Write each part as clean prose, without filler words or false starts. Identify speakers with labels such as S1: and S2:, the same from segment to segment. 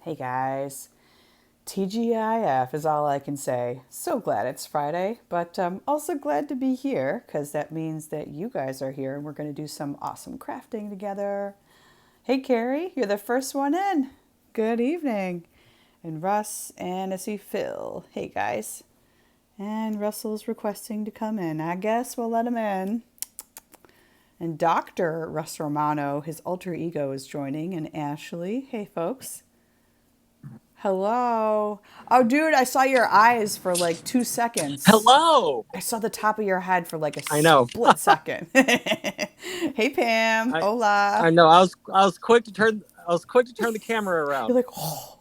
S1: Hey guys, TGIF is all I can say. So glad it's Friday, but also glad to be here because that means that you guys are here and we're going to do some awesome crafting together. Hey Carrie, you're the first one in. Good evening. And Russ and I see Phil. Hey guys. And Russell's requesting to come in. I guess we'll let him in. And Dr. Russ Romano, his alter ego, is joining. And Ashley. Hey folks. Hello. Oh, dude, I saw your eyes for like 2 seconds.
S2: Hello.
S1: I saw the top of your head for like a
S2: I know.
S1: split second. Hey, Pam.
S2: I
S1: Hola.
S2: I know. I was quick to turn. I was quick to turn the camera
S1: You're
S2: around.
S1: like, oh.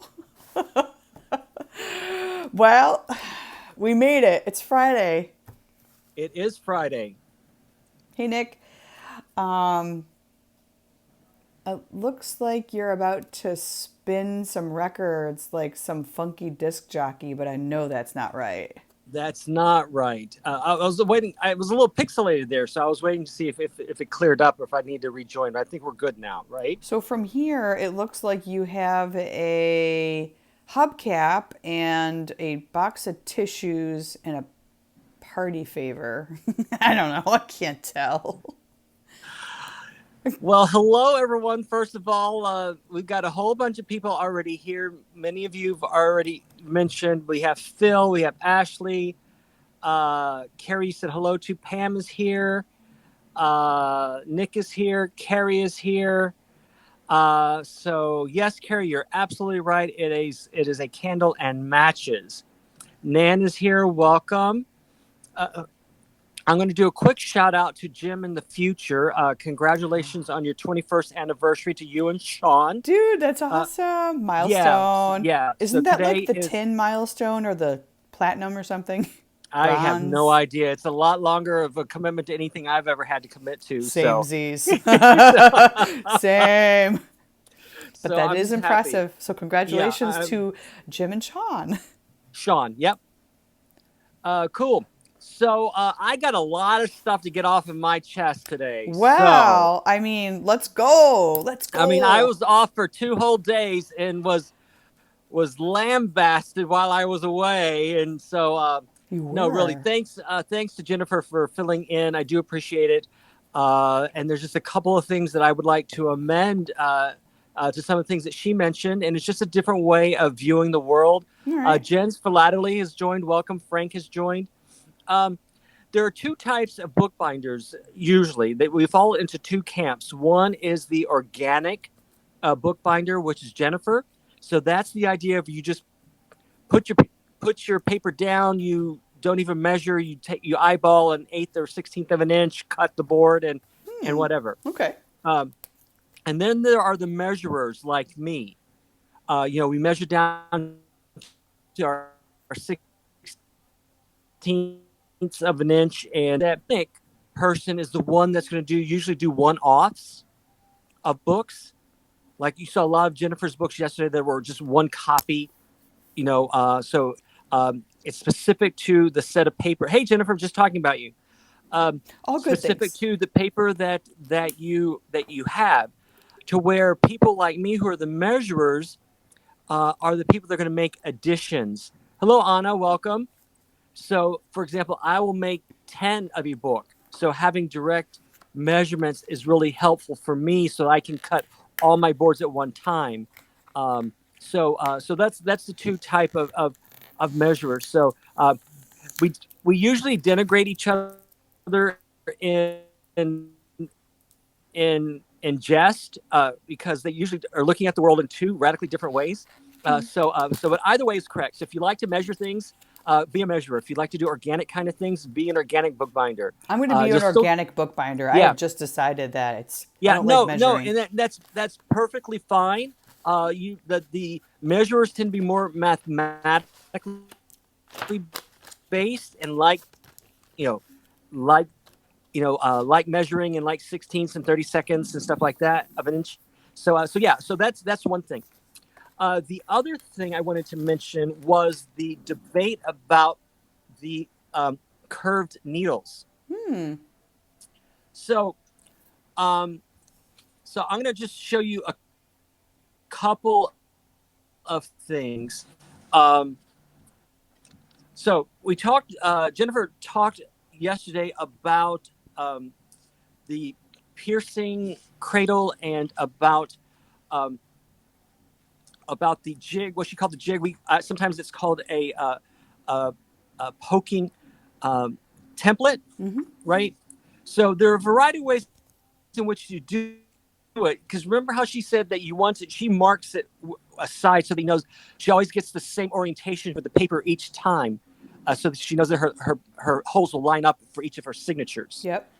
S1: Well, we made it. It's Friday.
S2: It is Friday.
S1: Hey, Nick. Um, it looks like you're about to spin some records like some funky disc jockey, but I know that's not right.
S2: That's not right. I was waiting. I was a little pixelated there, so I was waiting to see if it cleared up or if I need to rejoin. But I think we're good now, right?
S1: So from here, it looks like you have a hubcap and a box of tissues and a party favor. I don't know. I can't tell.
S2: Well, hello everyone. First of all, we've got a whole bunch of people already here. Many of you've already mentioned. We have Phil. We have Ashley. Carrie said hello to. Pam is here. Nick is here. Carrie is here. So yes, Carrie, you're absolutely right. It is a candle and matches. Nan is here. Welcome. Uh, I'm going to do a quick shout out to Jim in the future. Congratulations on your 21st anniversary to you and Sean.
S1: Dude, that's
S2: Uh,
S1: awesome.
S2: yeah,
S1: Milestone.
S2: yeah. So
S1: Isn't that
S2: today
S1: like the
S2: is.
S1: tin milestone or the platinum or something?
S2: I have no
S1: Bronze.
S2: idea. It's a lot longer of a commitment to anything I've ever had to commit to.
S1: Same
S2: So,
S1: Z's.
S2: so,
S1: Same. But
S2: so
S1: that
S2: I'm
S1: is
S2: just happy.
S1: impressive. So
S2: Yeah,
S1: congratulations to Jim and Sean.
S2: Sean. Yep. Cool. So I got a lot of stuff to get off of my chest today. So
S1: Well, I mean, let's go. Let's
S2: I mean, I
S1: go.
S2: was off for 2 whole days and was lambasted while I was away, and so
S1: You
S2: no, really,
S1: were.
S2: thanks to Jennifer for filling in. I do appreciate it. And there's just a couple of things that I would like to amend. To some of the things that she mentioned, and it's just a different way of viewing the world.
S1: All right.
S2: Jen's Philately has joined. Welcome. Frank has joined. Um, there are two types of bookbinders usually that we fall into two camps. One is the organic bookbinder, which is Jennifer. So that's the idea of you just put your put your paper down. You don't even measure. You eyeball an eighth or 16th of an inch, cut the board, and
S1: Hmm.
S2: whatever.
S1: Okay.
S2: Um, and then there are the measurers like me. We measure down to our 16th of an inch, and that thick person is the one that's going to usually do one offs of books. Like you saw a lot of Jennifer's books yesterday that were just one copy. It's specific to the set of paper. Hey Jennifer, I'm just talking about you.
S1: All good
S2: Specific
S1: things.
S2: to the paper that you have, to where people like me who are the measurers are the people that are going to make additions. Hello Anna, welcome. So, for example, I will make 10 of your book. So, having direct measurements is really helpful for me so I can cut all my boards at one time. So that's the two type of measurers. So, we we usually denigrate each other in in jest because they usually are looking at the world in two radically different ways. But either way is correct. So if you like to measure things, be a measurer. If you like to do organic kind of things, be an organic bookbinder.
S1: I'm going to be an
S2: Just so
S1: organic bookbinder. I
S2: Yeah,
S1: have just decided that I
S2: yeah,
S1: don't like
S2: no,
S1: measuring.
S2: and that's perfectly fine. The measurers tend to be more mathematically based and you know like like measuring in like 16ths and 30 seconds and stuff like that of an inch. So that's one thing. The other thing I wanted to mention was the debate about the curved needles.
S1: Hmm.
S2: So, um, so I'm going to just show you a couple of things. Um, so we talked. Jennifer talked yesterday um, the piercing cradle and um, about the jig. What she called the jig. We sometimes it's called a, a poking template,
S1: Mm-hmm.
S2: right? So there are a variety of ways in which you do it. Because remember how she said that you want it, she marks it aside so that he knows she always gets the same orientation for the paper each time, so that she knows that her holes will line up for each of her signatures.
S1: Yep.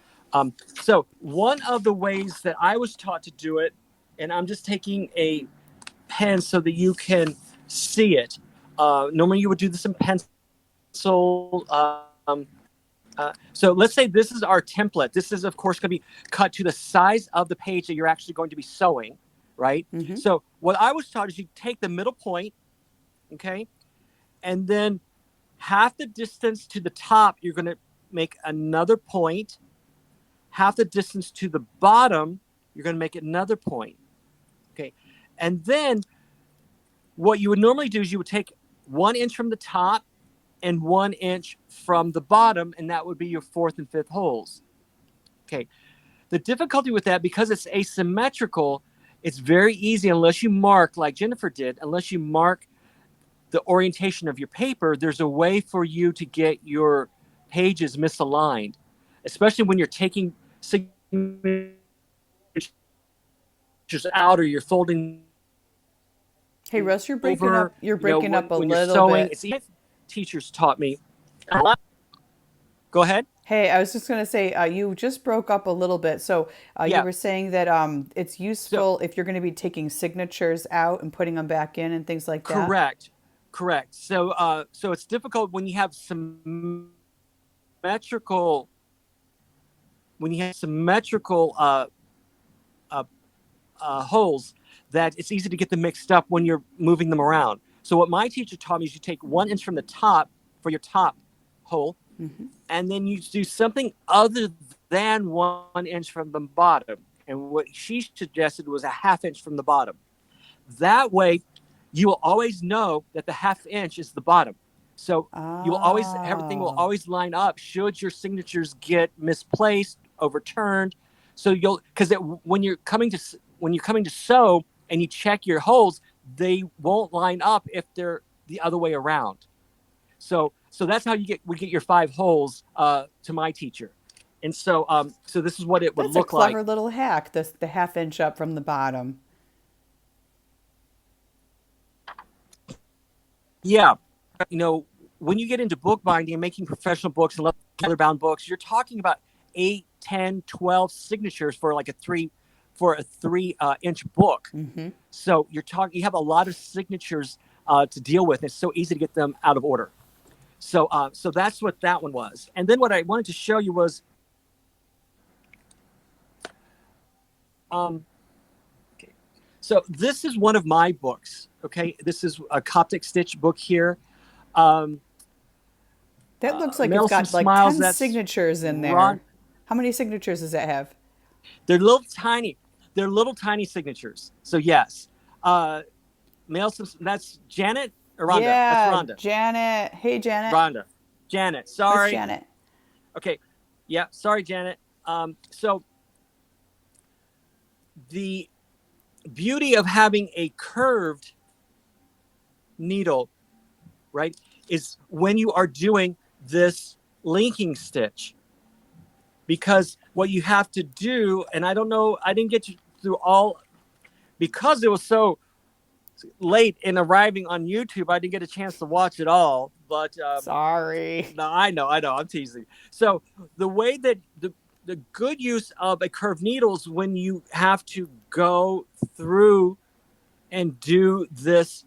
S2: So one of the ways that I was taught to do it, and I'm just taking a pen so that you can see it. Normally you would do this in pencil. So let's say this is our template. This is, of course, going to be cut to the size of the page that you're actually going to be sewing, right?
S1: Mm-hmm.
S2: So what I was taught is you take the middle point, okay, and then half the distance to the top, you're going to make another point. Half the distance to the bottom, you're going to make another point, okay? And then what you would normally do is you would take 1 inch from the top and 1 inch from the bottom, and that would be your fourth and fifth holes. Okay. The difficulty with that, because it's asymmetrical, it's very easy unless you mark, like Jennifer did, unless you mark the orientation of your paper, there's a way for you to get your pages misaligned, especially when you're taking signatures out or you're folding
S1: Hey, Russ, you're breaking
S2: over,
S1: up. You're breaking up a
S2: when you're
S1: little
S2: sewing.
S1: bit.
S2: It's teachers taught me. Go ahead.
S1: Hey, I was just going to say, you just broke up a little bit. So you
S2: Yeah.
S1: were saying that it's
S2: So
S1: useful if you're going to be taking signatures out and putting them back in and things like that.
S2: correct. Correct. So it's difficult symmetrical when you have symmetrical uh, holes, that it's easy to get them mixed up when you're moving them around. So what my teacher taught me is you take 1 inch from the top for your top hole,
S1: Mm-hmm.
S2: and then you do something other than 1 inch from the bottom. And what she suggested was a half inch from the bottom. That way, you will always know that the half inch is the bottom. So everything will
S1: Oh.
S2: always line up should your signatures get misplaced, overturned. So when you're coming to sew and you check your holes, they won't line up if they're the other way around. So that's how we get your 5 holes to my teacher. And so this is what it would
S1: That's a
S2: look like.
S1: clever little hack, the half inch up from the bottom.
S2: Yeah. You know, when you get into bookbinding and making professional books and leather bound books, you're talking about 8, 10, 12 signatures for like a 3 inch book.
S1: Mm-hmm.
S2: So you have a lot of signatures to deal with. It's so easy to get them out of order. So that's what that one was. And then what I wanted to show you was, okay. So this is one of my books. Okay, this is a Coptic stitch book here.
S1: That looks like it's
S2: Nelson
S1: got like
S2: Smiles.
S1: 10
S2: That's
S1: signatures in
S2: Ron.
S1: there. How many signatures does that have?
S2: They're little tiny. They're little tiny signatures. So yes, Nelson. That's Janet or Rhonda. That's
S1: Yeah,
S2: Rhonda.
S1: Janet. Hey, Janet.
S2: Rhonda. Janet.
S1: Miss
S2: Sorry.
S1: Janet.
S2: Okay. Yeah. Sorry, Janet. So the beauty of having a curved needle, right, is when you are doing this linking stitch, because what you have to do, and I don't know, I didn't get you through all because it was so late in arriving on YouTube. I didn't get a chance to watch it all, but
S1: Sorry.
S2: no, I know, I'm teasing. So the way that the good use of a curved needle is when you have to go through and do this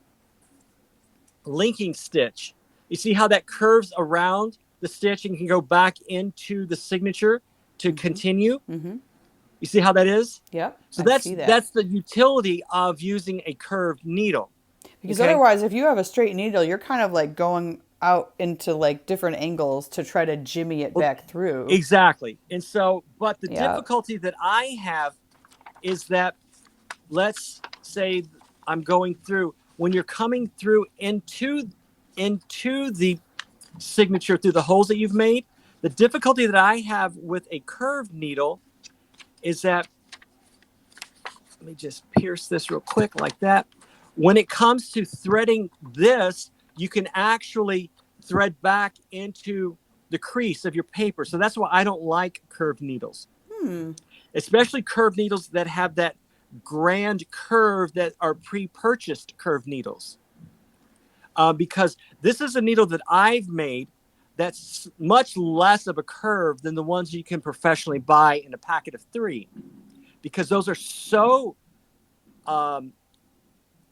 S2: linking stitch. You see how that curves around the stitch and can go back into the signature to continue.
S1: Mm-hmm.
S2: You see how that is?
S1: Yep,
S2: So
S1: I see that.
S2: that's the utility of using a curved needle.
S1: Because
S2: Okay?
S1: otherwise, if you have a straight needle, you're kind of like going out into like different angles to try to jimmy it
S2: Well,
S1: back through.
S2: exactly. And so, but the
S1: Yeah.
S2: difficulty that I have is that, let's say I'm going through. when you're coming through into the signature through the holes that you've made, the difficulty that I have with a curved needle is that, let me just pierce this real quick like that. When it comes to threading this, you can actually thread back into the crease of your paper. So that's why I don't like curved needles, especially curved needles that have that grand curve that are pre-purchased curved needles. Because this is a needle that I've made that's much less of a curve than the ones you can professionally buy in a packet of 3, because those are so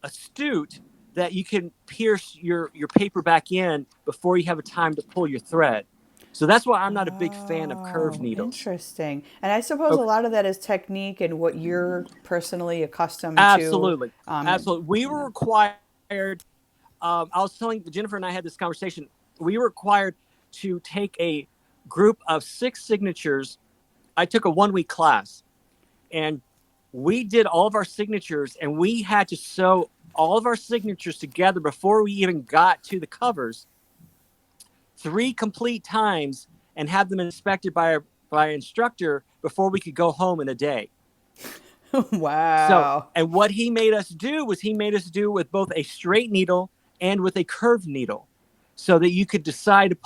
S2: astute that you can pierce your paper back in before you have a time to pull your thread. So that's why I'm not a big fan of curved
S1: Oh,
S2: needles.
S1: interesting. And I suppose a
S2: Okay.
S1: lot of that is technique and what you're personally accustomed to.
S2: Absolutely. Absolutely. We were required, I was telling Jennifer and I had this conversation. We were required to take a group of 6 signatures. I took a 1-week class, and we did all of our signatures, and we had to sew all of our signatures together before we even got to the covers 3 complete times and have them inspected by our instructor before we could go home in a day. So,
S1: Wow.
S2: and what he made us do was he made us do with both a straight needle and with a curved needle, so that you could decide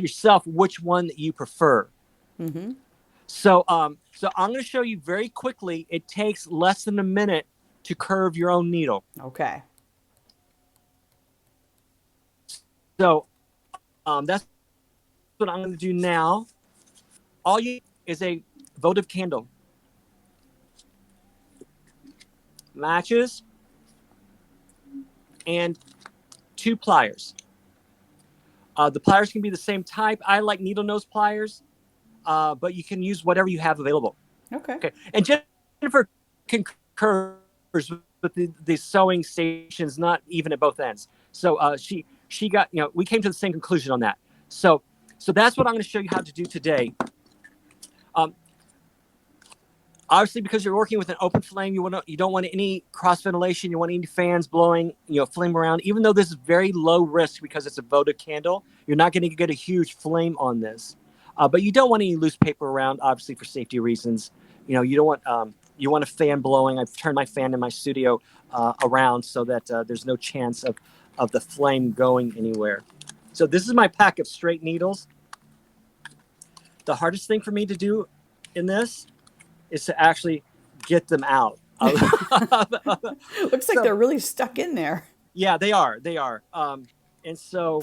S2: yourself which one that you prefer. So I'm going to show you very quickly. It takes less than a minute to curve your own needle.
S1: Okay.
S2: So that's what I'm going to do now. All you need is a votive candle, matches, and 2 pliers. The pliers can be the same type. I like needle nose pliers, but you can use whatever you have available.
S1: Okay.
S2: Okay. And Jennifer concurs with the sewing stations, not even at both ends. So she got, we came to the same conclusion on that. So that's what I'm going to show you how to do today. Obviously, because you're working with an open flame, you don't want any cross ventilation. You want any fans blowing, flame around. Even though this is very low risk because it's a votive candle, you're not going to get a huge flame on this. But you don't want any loose paper around, obviously, for safety reasons. You don't want you want a fan blowing. I've turned my fan in my studio around so that there's no chance of the flame going anywhere. So this is my pack of straight needles. The hardest thing for me to do in this is to actually get them out.
S1: Looks like they're really stuck in there.
S2: Yeah, they are. They are. And so,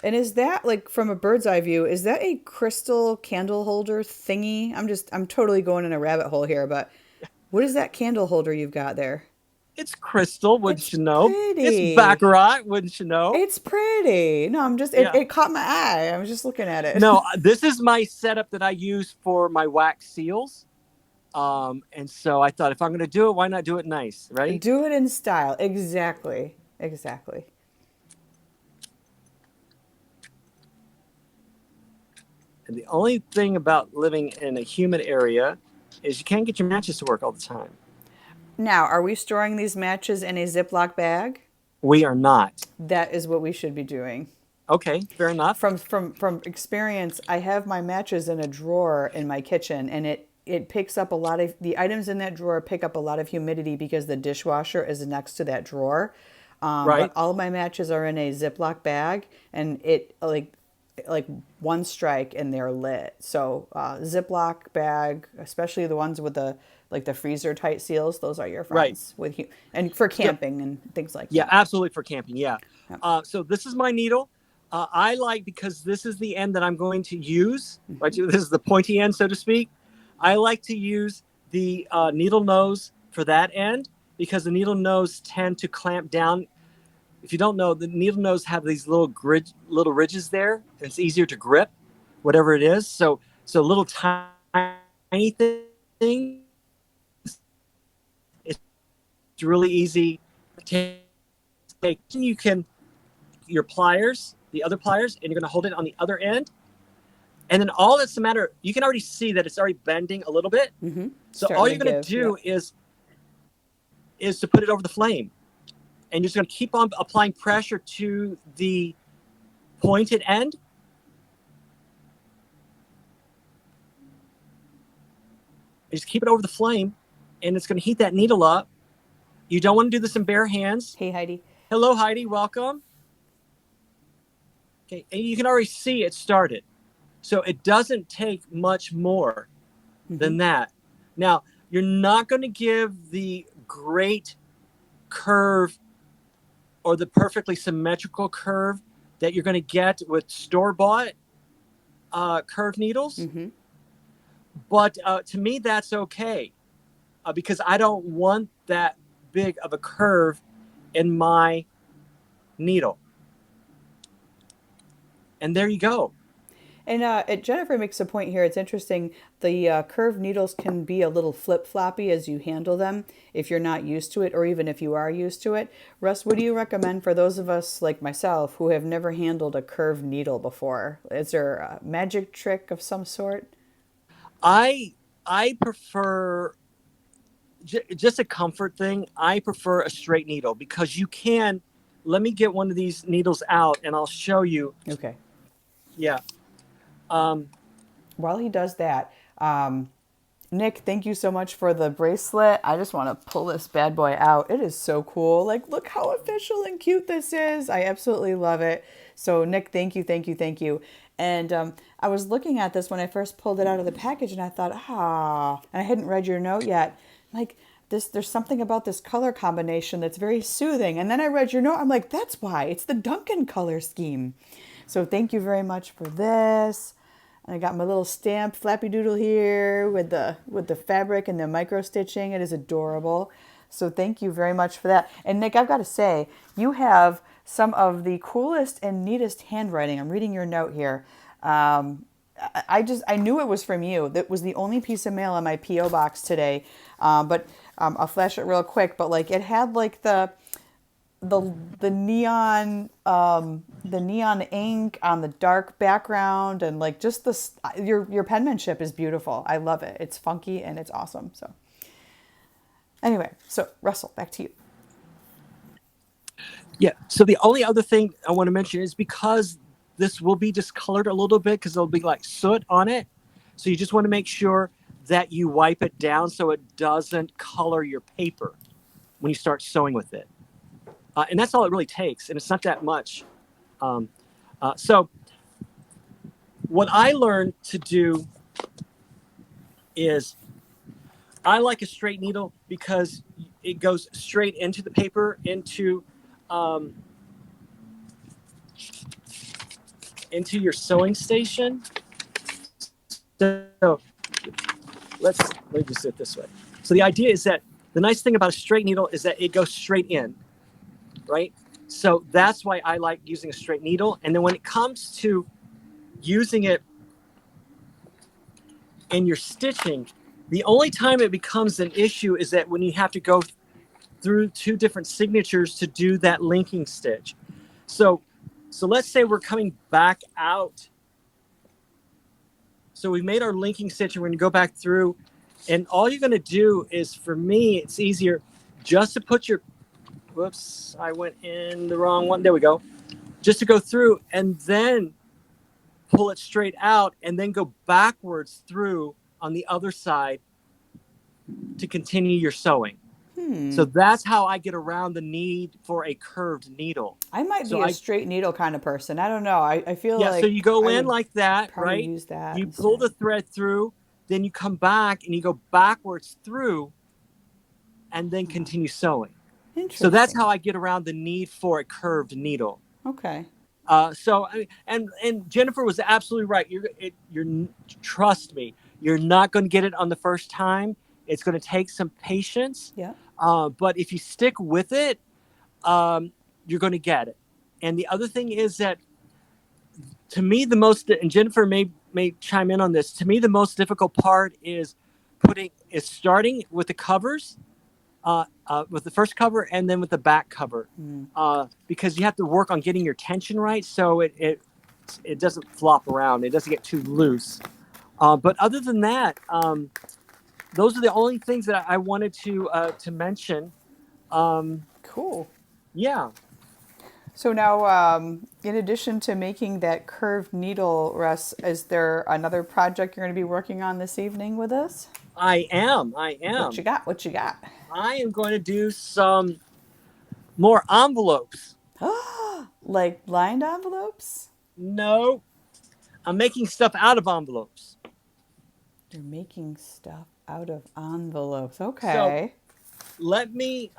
S1: And is that like from a bird's eye view, is that a crystal candle holder thingy? I'm totally going in a rabbit hole here, but what is that candle holder you've got there?
S2: it's crystal, wouldn't
S1: It's
S2: you know? It's
S1: pretty.
S2: baccarat, wouldn't you know?
S1: It's pretty. No,
S2: Yeah.
S1: it caught my eye. I was just looking at it.
S2: No, this is my setup that I use for my wax seals. And so I thought, if I'm going to do it, why not do it nice, right?
S1: Do it in style. Exactly. Exactly.
S2: And the only thing about living in a humid area is you can't get your matches to work all the time.
S1: Now, are we storing these matches in a Ziploc bag?
S2: We are not.
S1: That is what we should be doing.
S2: Okay, fair enough.
S1: From experience, I have my matches in a drawer in my kitchen, and it picks up a lot of the items in that drawer pick up a lot of humidity because the dishwasher is next to that drawer. But
S2: Right?
S1: all of my matches are in a Ziploc bag, and it like one strike and they're lit. So Ziploc bag, especially the ones with the like the freezer tight seals, those are your
S2: Right.
S1: friends and for
S2: Yeah.
S1: camping and things like
S2: Yeah,
S1: that.
S2: absolutely, for camping. Yeah.
S1: Yep.
S2: So this is my needle. I like, because this is the end that I'm going to use. Right, this is the pointy end, so to speak. I like to use the needle nose for that end, because the needle nose tend to clamp down. If you don't know, the needle nose have these little ridges there, and it's easier to grip whatever it is. So little tiny things, it's really easy to take. You can your pliers, the other pliers, and you're going to hold it on the other end, And then all that's the matter, you can already see that it's already bending a little bit.
S1: Mm-hmm.
S2: So all
S1: Starting to
S2: you're going to
S1: give.
S2: do
S1: Yep.
S2: is to put it over the flame. And you're just going to keep on applying pressure to the pointed end. And just keep it over the flame, and it's going to heat that needle up. You don't want to do this in bare hands.
S1: Hey, Heidi.
S2: Hello, Heidi. Welcome. Okay, and you can already see it started. So it doesn't take much more
S1: Mm-hmm.
S2: than that. Now, you're not going to give the great curve or the perfectly symmetrical curve that you're going to get with store-bought curved needles.
S1: Mm-hmm.
S2: But to me, that's okay because I don't want that big of a curve in my needle. And there you go.
S1: And Jennifer makes a point here. It's interesting. The curved needles can be a little flip floppy as you handle them if you're not used to it, or even if you are used to it. Russ, what do you recommend for those of us like myself who have never handled a curved needle before? Is there a magic trick of some sort?
S2: I prefer just a comfort thing. I prefer a straight needle because you can. Let me get one of these needles out and I'll show you.
S1: Okay.
S2: Yeah. Um,
S1: While he does that, Nick, thank you so much for the bracelet. I just want to pull this bad boy out. It is so cool. Like, look how official and cute this is. I absolutely love it. So, Nick, thank you, thank you, thank you. And I was looking at this when I first pulled it out of the package, and I thought, and I hadn't read your note yet. Like, there's something about this color combination that's very soothing. And then I read your note. I'm like, that's why. It's the Duncan color scheme. So, thank you very much for this. I got my little stamp flappy doodle here with the fabric and the micro stitching. It is adorable. So thank you very much for that. And Nick, I've got to say, you have some of the coolest and neatest handwriting. I'm reading your note here. I knew it was from you. That was the only piece of mail in my PO box today. But I'll flash it real quick. But like it had like the neon the neon ink on the dark background, and like just your penmanship is beautiful. I love it. It's funky and it's awesome. So anyway, so Russell, back to you.
S2: yeah. So the only other thing I want to mention is because this will be discolored a little bit because there'll be like soot on it. So you just want to make sure that you wipe it down so it doesn't color your paper when you start sewing with it. And that's all it really takes, and it's not that much. So what I learned to do is I like a straight needle because it goes straight into the paper, um, into your sewing station. So let me just do it this way. So the idea is that the nice thing about a straight needle is that it goes straight in, right? So that's why I like using a straight needle. And then when it comes to using it in your stitching, the only time it becomes an issue is that when you have to go through two different signatures to do that linking stitch. So let's say we're coming back out. So we made our linking stitch and we're going to go back through. And all you're going to do is, for me, it's easier just to put your, whoops, I went in the wrong one. There we go. Just to go through and then pull it straight out and then go backwards through on the other side to continue your sewing. So that's how I get around the need for a curved needle.
S1: I might
S2: So
S1: be a straight needle kind of person. I don't know. I feel
S2: so you
S1: like
S2: go
S1: I
S2: in
S1: would
S2: like that,
S1: probably
S2: right?
S1: use that
S2: You pull
S1: instead.
S2: the thread through, then you come back and you go backwards through and then continue sewing. So that's
S1: Interesting.
S2: how I get around the need for a curved needle.
S1: Okay.
S2: So I mean, and Jennifer was absolutely right. You're trust me, you're not going to get it on the first time. It's going to take some patience,
S1: Yeah.
S2: but if you stick with it, you're going to get it. And the other thing is that, to me, the most, and Jennifer may chime in on this. To me, the most difficult part is starting with the covers, with the first cover and then with the back cover, because you have to work on getting your tension right. So it doesn't flop around. It doesn't get too loose. But other than that, those are the only things that I wanted to mention. Um,
S1: Cool.
S2: yeah,
S1: So now, in addition to making that curved needle, Russ, is there another project you're going to be working on this evening with us?
S2: I am. I
S1: What
S2: am.
S1: you got? What you got?
S2: I am going to do some more envelopes.
S1: Like lined envelopes?
S2: No, I'm making stuff out of envelopes.
S1: You're making stuff out of envelopes.
S2: So
S1: Okay.
S2: let me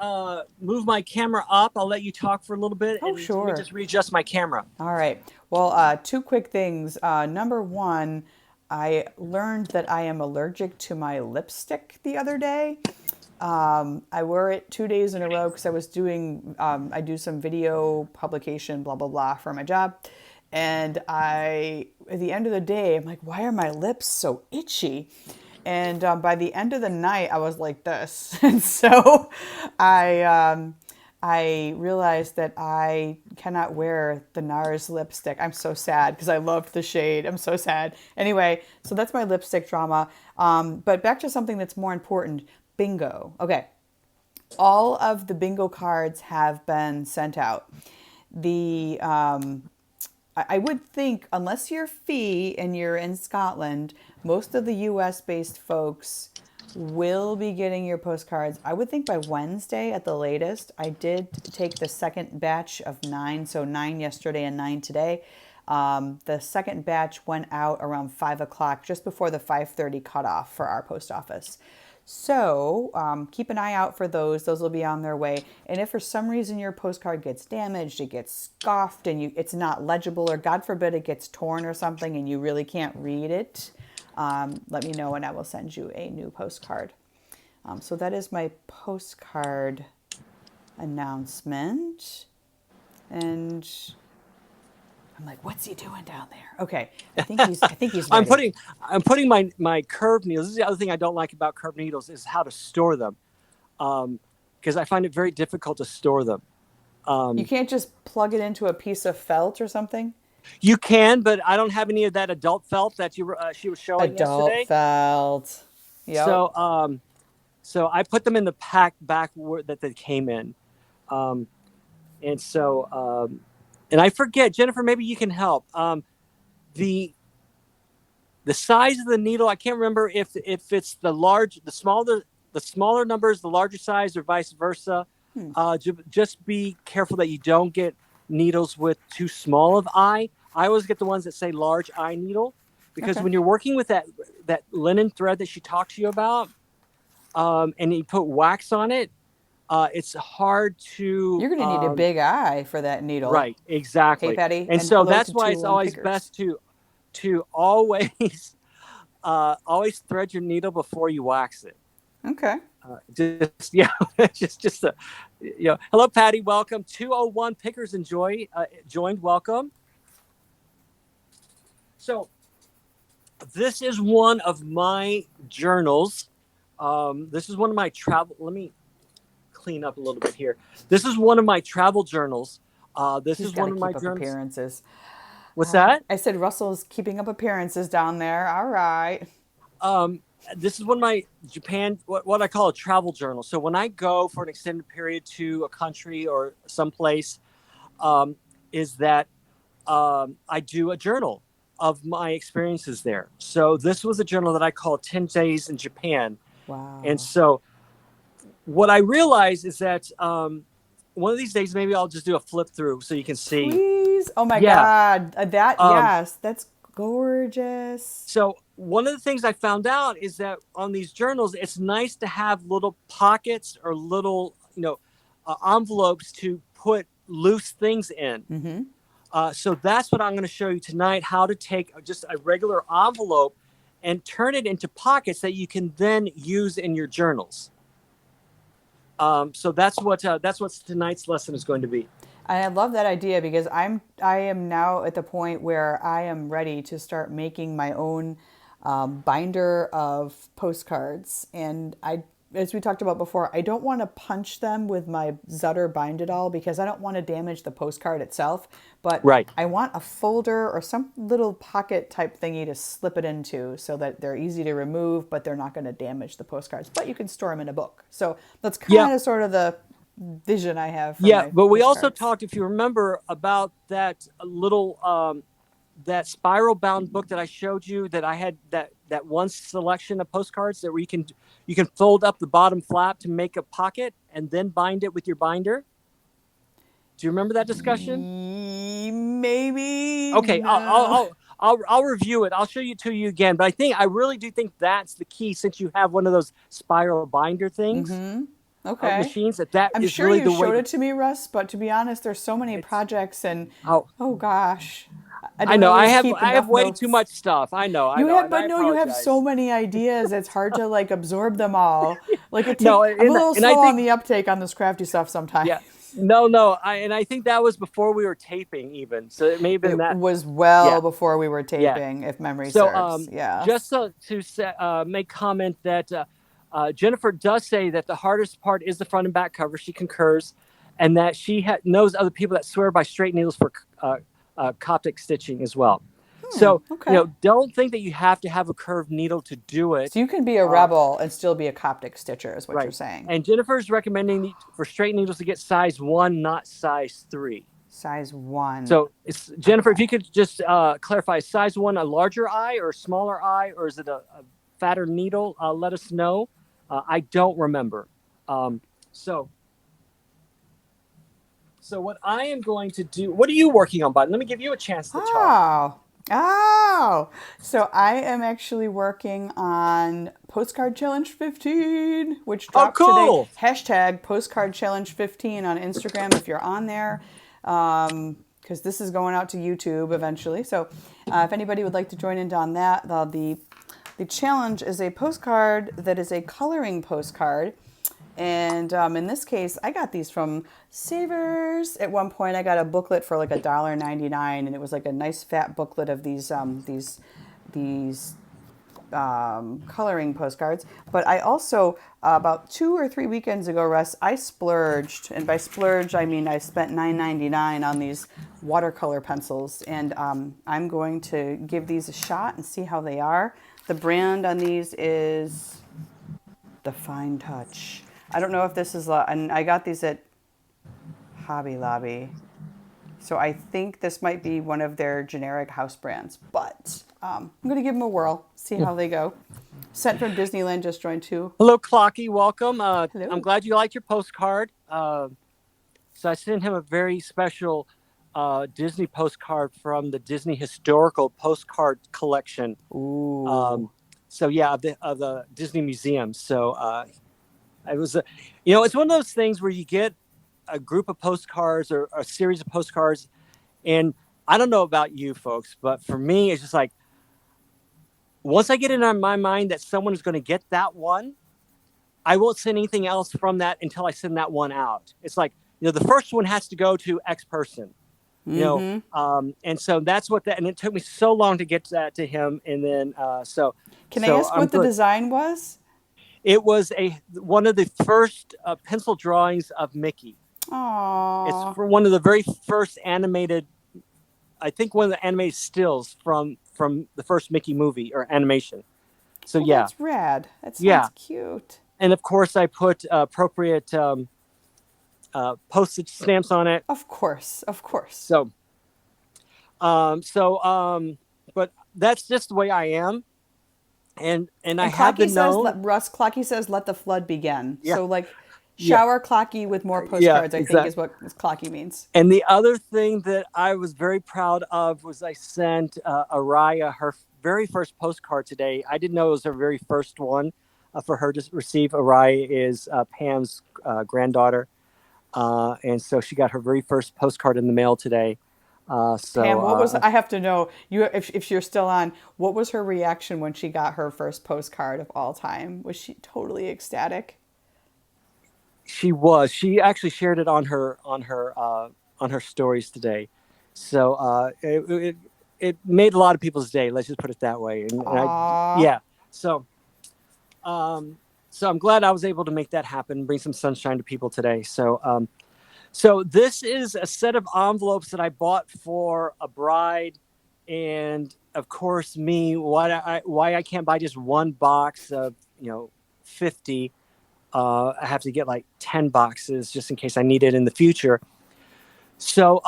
S2: move my camera up. I'll let you talk for a little bit,
S1: Oh,
S2: and let me
S1: sure.
S2: just readjust my camera.
S1: All right. Well, two quick things. Number one, I learned that I am allergic to my lipstick the other day. I wore it 2 days in a row because I was doing, I do some video publication, blah, blah, blah for my job. And at the end of the day, I'm like, why are my lips so itchy? And by the end of the night, I was like this. And so I, I realized that I cannot wear the NARS lipstick. I'm so sad because I loved the shade. I'm so sad. Anyway, so that's my lipstick drama. But back to something that's more important, bingo. Okay, all of the bingo cards have been sent out. The I would think, unless you're fee and you're in Scotland, most of the US based folks will be getting your postcards. I would think by Wednesday at the latest. I did take the second batch of 9, so 9 yesterday and 9 today. The second batch went out around 5 o'clock, just before the 5:30 cutoff for our post office. So keep an eye out for those. Those will be on their way. And if for some reason your postcard gets damaged, it gets scoffed, and it's not legible, or God forbid it gets torn or something, and you really can't read it, let me know and I will send you a new postcard. So that is my postcard announcement. And I'm like, what's he doing down there? Okay, I think he's
S2: I'm
S1: ready.
S2: putting my curved needles. This is the other thing I don't like about curved needles is how to store them, because I find it very difficult to store them.
S1: You
S2: Um,
S1: can't just plug it into a piece of felt or something.
S2: you can, but I don't have any of that adult felt that she was showing
S1: Adult
S2: yesterday.
S1: felt. Yep.
S2: So so I put them in the pack back that they came in, um, and so and I forget, Jennifer. Maybe you can help. The the size of the needle, I can't remember if it's the smaller numbers, the larger size, or vice versa. Just be careful that you don't get needles with too small of eye. I always get the ones that say large eye needle, because
S1: Okay.
S2: when you're working with that linen thread that she talked to you about, and you put wax on it, it's hard to
S1: You're going to need a big eye for that needle.
S2: right,
S1: Hey,
S2: exactly.
S1: Patty,
S2: And
S1: and
S2: so
S1: hello
S2: that's
S1: to
S2: why it's
S1: 201
S2: always
S1: Pickers.
S2: best to always always thread your needle before you wax it.
S1: Okay.
S2: Just yeah, just hello, Patty. Welcome. 201 Pickers enjoy joined. Welcome. So this is one of my journals. This is one of my travel. Let me clean up a little bit here. This is one of my travel journals. This
S1: He's
S2: is
S1: got to
S2: one of my
S1: keep up
S2: journals.
S1: appearances.
S2: What's that?
S1: I said Russell's keeping up appearances down there. All right.
S2: um, this is one of my Japan, what I call a travel journal. So when I go for an extended period to a country or someplace, um, is that I do a journal of my experiences there. So this was a journal that I call 10 Days in Japan. And
S1: Wow.
S2: so what I realized is that one of these days, maybe I'll just do a flip through so you can see.
S1: Please. Oh my
S2: Yeah.
S1: God. That,
S2: Um,
S1: yes, that's gorgeous.
S2: So one of the things I found out is that on these journals, it's nice to have little pockets or little, envelopes to put loose things in. So that's what I'm going to show you tonight: how to take just a regular envelope and turn it into pockets that you can then use in your journals. So that's what tonight's lesson is going to be.
S1: I love that idea because I am now at the point where I am ready to start making my own binder of postcards, and as we talked about before, I don't want to punch them with my Zutter bind it all because I don't want to damage the postcard itself. But
S2: Right.
S1: I want a folder or some little pocket type thingy to slip it into so that they're easy to remove, but they're not going to damage the postcards. But you can store them in a book. So that's
S2: Yeah.
S1: kind of sort of the vision I have for
S2: Yeah.
S1: my
S2: But we also
S1: postcards.
S2: talked, if you remember, about that little that spiral bound book that I showed you, that I had that one selection of postcards that where you can fold up the bottom flap to make a pocket and then bind it with your binder. Do you remember that discussion?
S1: Maybe
S2: Okay,
S1: no.
S2: I'll review it. I'll show you to you again. But I really do think that's the key, since you have one of those spiral binder things
S1: Okay.
S2: machines, that
S1: I'm
S2: is
S1: sure
S2: really
S1: you
S2: the way
S1: showed
S2: to.
S1: it to me, Russ, but to be honest, there's so many
S2: It's
S1: projects and
S2: oh
S1: oh gosh, I
S2: I
S1: don't
S2: know
S1: always keep
S2: I have
S1: enough
S2: way too
S1: notes.
S2: much stuff. I
S1: You
S2: know,
S1: have,
S2: and I
S1: but no, you have so
S2: apologize.
S1: many ideas. It's hard to like absorb them all. Like
S2: No,
S1: I'm a little
S2: and I
S1: slow on
S2: think
S1: the uptake on this crafty stuff sometimes.
S2: yeah, no, I think that was before we were taping even, so it may have been
S1: It
S2: that.
S1: was well
S2: Yeah,
S1: before we were
S2: yeah.
S1: taping, if memory
S2: So,
S1: serves. Yes.
S2: just make comment that Jennifer does say that the hardest part is the front and back cover. She concurs, and that she knows other people that swear by straight needles for Coptic stitching as well. So,
S1: Okay.
S2: don't think that you have to have a curved needle to do
S1: So
S2: it.
S1: you can be a
S2: Uh,
S1: rebel and still be a Coptic stitcher, is what you're
S2: right.
S1: saying.
S2: And Jennifer's recommending for straight needles to get size 1, not size 3.
S1: Size one.
S2: So, it's Jennifer. If
S1: Okay.
S2: you could just clarify, size 1 a larger eye or a smaller eye, or is it a fatter needle? Let us know. I don't remember. Um, so, so what I am going to do? What are you working on, Bud? Let me give you a chance to talk.
S1: Oh, oh. So I am actually working on Postcard Challenge 15, which
S2: Oh,
S1: dropped today.
S2: cool.
S1: Hashtag Postcard Challenge 15 on Instagram if you're on there. Because this is going out to YouTube eventually. So if anybody would like to join in on that, the challenge is a postcard that is a coloring postcard. And in this case, I got these from Savers. At one point, I got a booklet for like $1.99, and it was like a nice fat booklet of these coloring postcards. But I also about 2 or 3 weekends ago, Russ, I splurged, and by splurge I mean I spent $9.99 on these watercolor pencils, and I'm going to give these a shot and see how they are. The brand on these is the Fine Touch. I don't know if this is, and I got these at Hobby Lobby. So I think this might be one of their generic house brands, but I'm going to give them a whirl, see how they go. Sent from Disneyland, just joined too.
S2: Hello, Clocky. Welcome. I'm
S1: Hello.
S2: glad you liked your postcard. So I sent him a very special Disney postcard from the Disney Historical Postcard Collection.
S1: Ooh.
S2: Um, so yeah, of the Disney Museum. So it was, it's one of those things where you get a group of postcards or a series of postcards, and I don't know about you folks, but for me, it's just like once I get it on my mind that someone is going to get that one, I won't send anything else from that until I send that one out. It's like, the first one has to go to X person, and so that's what and it took me so long to get that to him. And then,
S1: Can I
S2: so
S1: ask
S2: I'm
S1: what the
S2: good.
S1: design was?
S2: It was one of the first pencil drawings of Mickey. It's
S1: Aww.
S2: for one of the very first animated, I think one of the animated stills from the first Mickey movie or animation. So
S1: Well,
S2: yeah,
S1: that's rad. That
S2: yeah,
S1: sounds cute.
S2: and of course I put appropriate postage stamps on it.
S1: Of course, of course.
S2: So, um, so, um, but that's just the way I am, and I
S1: And
S2: have
S1: Clocky
S2: been
S1: says,
S2: known.
S1: Russ, Clocky says, let the flood begin.
S2: Yeah,
S1: So, like,
S2: yeah,
S1: shower Clocky with more
S2: yeah,
S1: postcards, I think is
S2: exactly.
S1: what Clocky means.
S2: And the other thing that I was very proud of was I sent Araya her very first postcard today. I didn't know it was her very first one for her to receive. Araya is Pam's granddaughter. And so she got her very first postcard in the mail today.
S1: Pam, what was, I have to know, you if you're still on, what was her reaction when she got her first postcard of all time? Was she totally ecstatic?
S2: she actually shared it on her stories today. So it made a lot of people's day. Let's just put it that way. And I
S1: Aww.
S2: yeah. So um, So I'm glad I was able to make that happen, bring some sunshine to people today. So this is a set of envelopes that I bought for a bride, and of course me. Why I can't buy just one box of 50. I have to get like 10 boxes just in case I need it in the future. So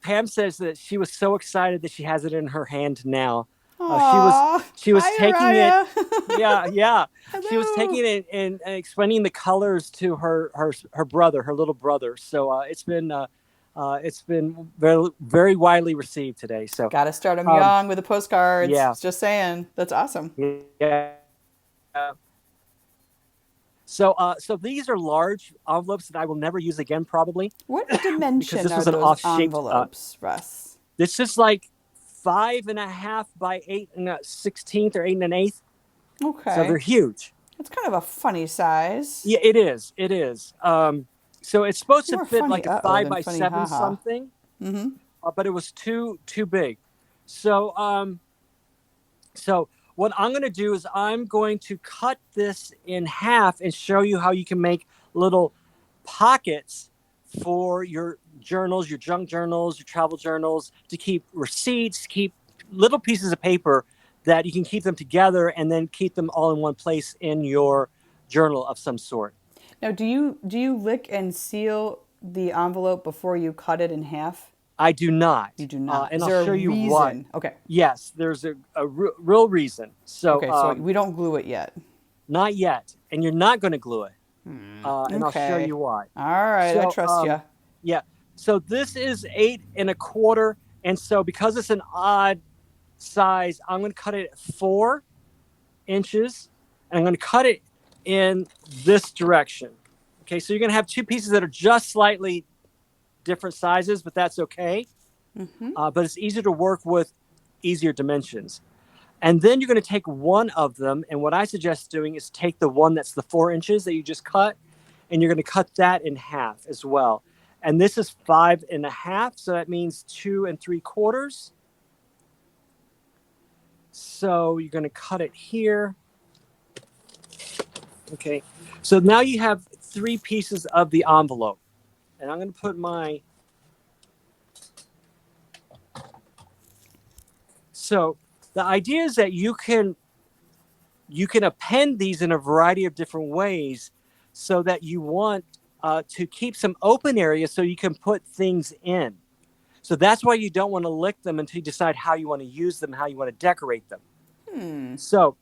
S2: Pam says that she was so excited that she has it in her hand now. She was
S1: Aw,
S2: she was
S1: hi,
S2: taking it.
S1: Araya.
S2: Yeah. She was
S1: Hello.
S2: taking it and explaining the colors to her brother, her little brother. So it's been very very widely received today. So
S1: Got to start them
S2: um,
S1: young with the postcards.
S2: yeah,
S1: Just saying. That's awesome.
S2: yeah. So these are large envelopes that I will never use again, probably,
S1: What
S2: because
S1: dimension
S2: this
S1: are
S2: was an
S1: those
S2: off shaped.
S1: envelopes, Russ?
S2: This is like 5.5 by 8 and 1/16 or 8 1/8. So they're
S1: Okay.
S2: huge.
S1: It's kind of a funny size.
S2: Yeah, it is. It is. So it's supposed to
S1: More
S2: fit
S1: funny
S2: like a
S1: uh-oh
S2: five
S1: than
S2: by
S1: funny
S2: seven
S1: haha.
S2: something, but it was too big. So so what I'm going to do is I'm going to cut this in half and show you how you can make little pockets for your journals, your junk journals, your travel journals, to keep receipts, keep little pieces of paper that you can keep them together and then keep them all in one place in your journal of some sort.
S1: Now, do you lick and seal the envelope before you cut it in half?
S2: I do
S1: You
S2: not,
S1: do not.
S2: and
S1: Is
S2: I'll
S1: there a
S2: show you why.
S1: reason? Okay.
S2: Yes, there's a real reason. So
S1: Okay, so we don't glue it yet.
S2: not yet, and you're not going to glue it, and I'll show
S1: Okay.
S2: you why.
S1: All right, I
S2: So
S1: trust you.
S2: yeah, so this is 8 1/4, and so because it's an odd size, I'm going to cut it at 4 inches, and I'm going to cut it in this direction. Okay, so you're going to have two pieces that are just slightly different sizes, but that's okay. But it's easier to work with, easier dimensions. And then you're going to take one of them, and what I suggest doing is take the one that's the 4 inches that you just cut, and you're going to cut that in half as well. And this is 5.5, so that means 2 3/4. So you're going to cut it here. Okay. So now you have 3 pieces of the envelope. And I'm going to put my. So the idea is that you can append these in a variety of different ways, so that you want to keep some open areas so you can put things in. So that's why you don't want to lick them until you decide how you want to use them, how you want to decorate them. So,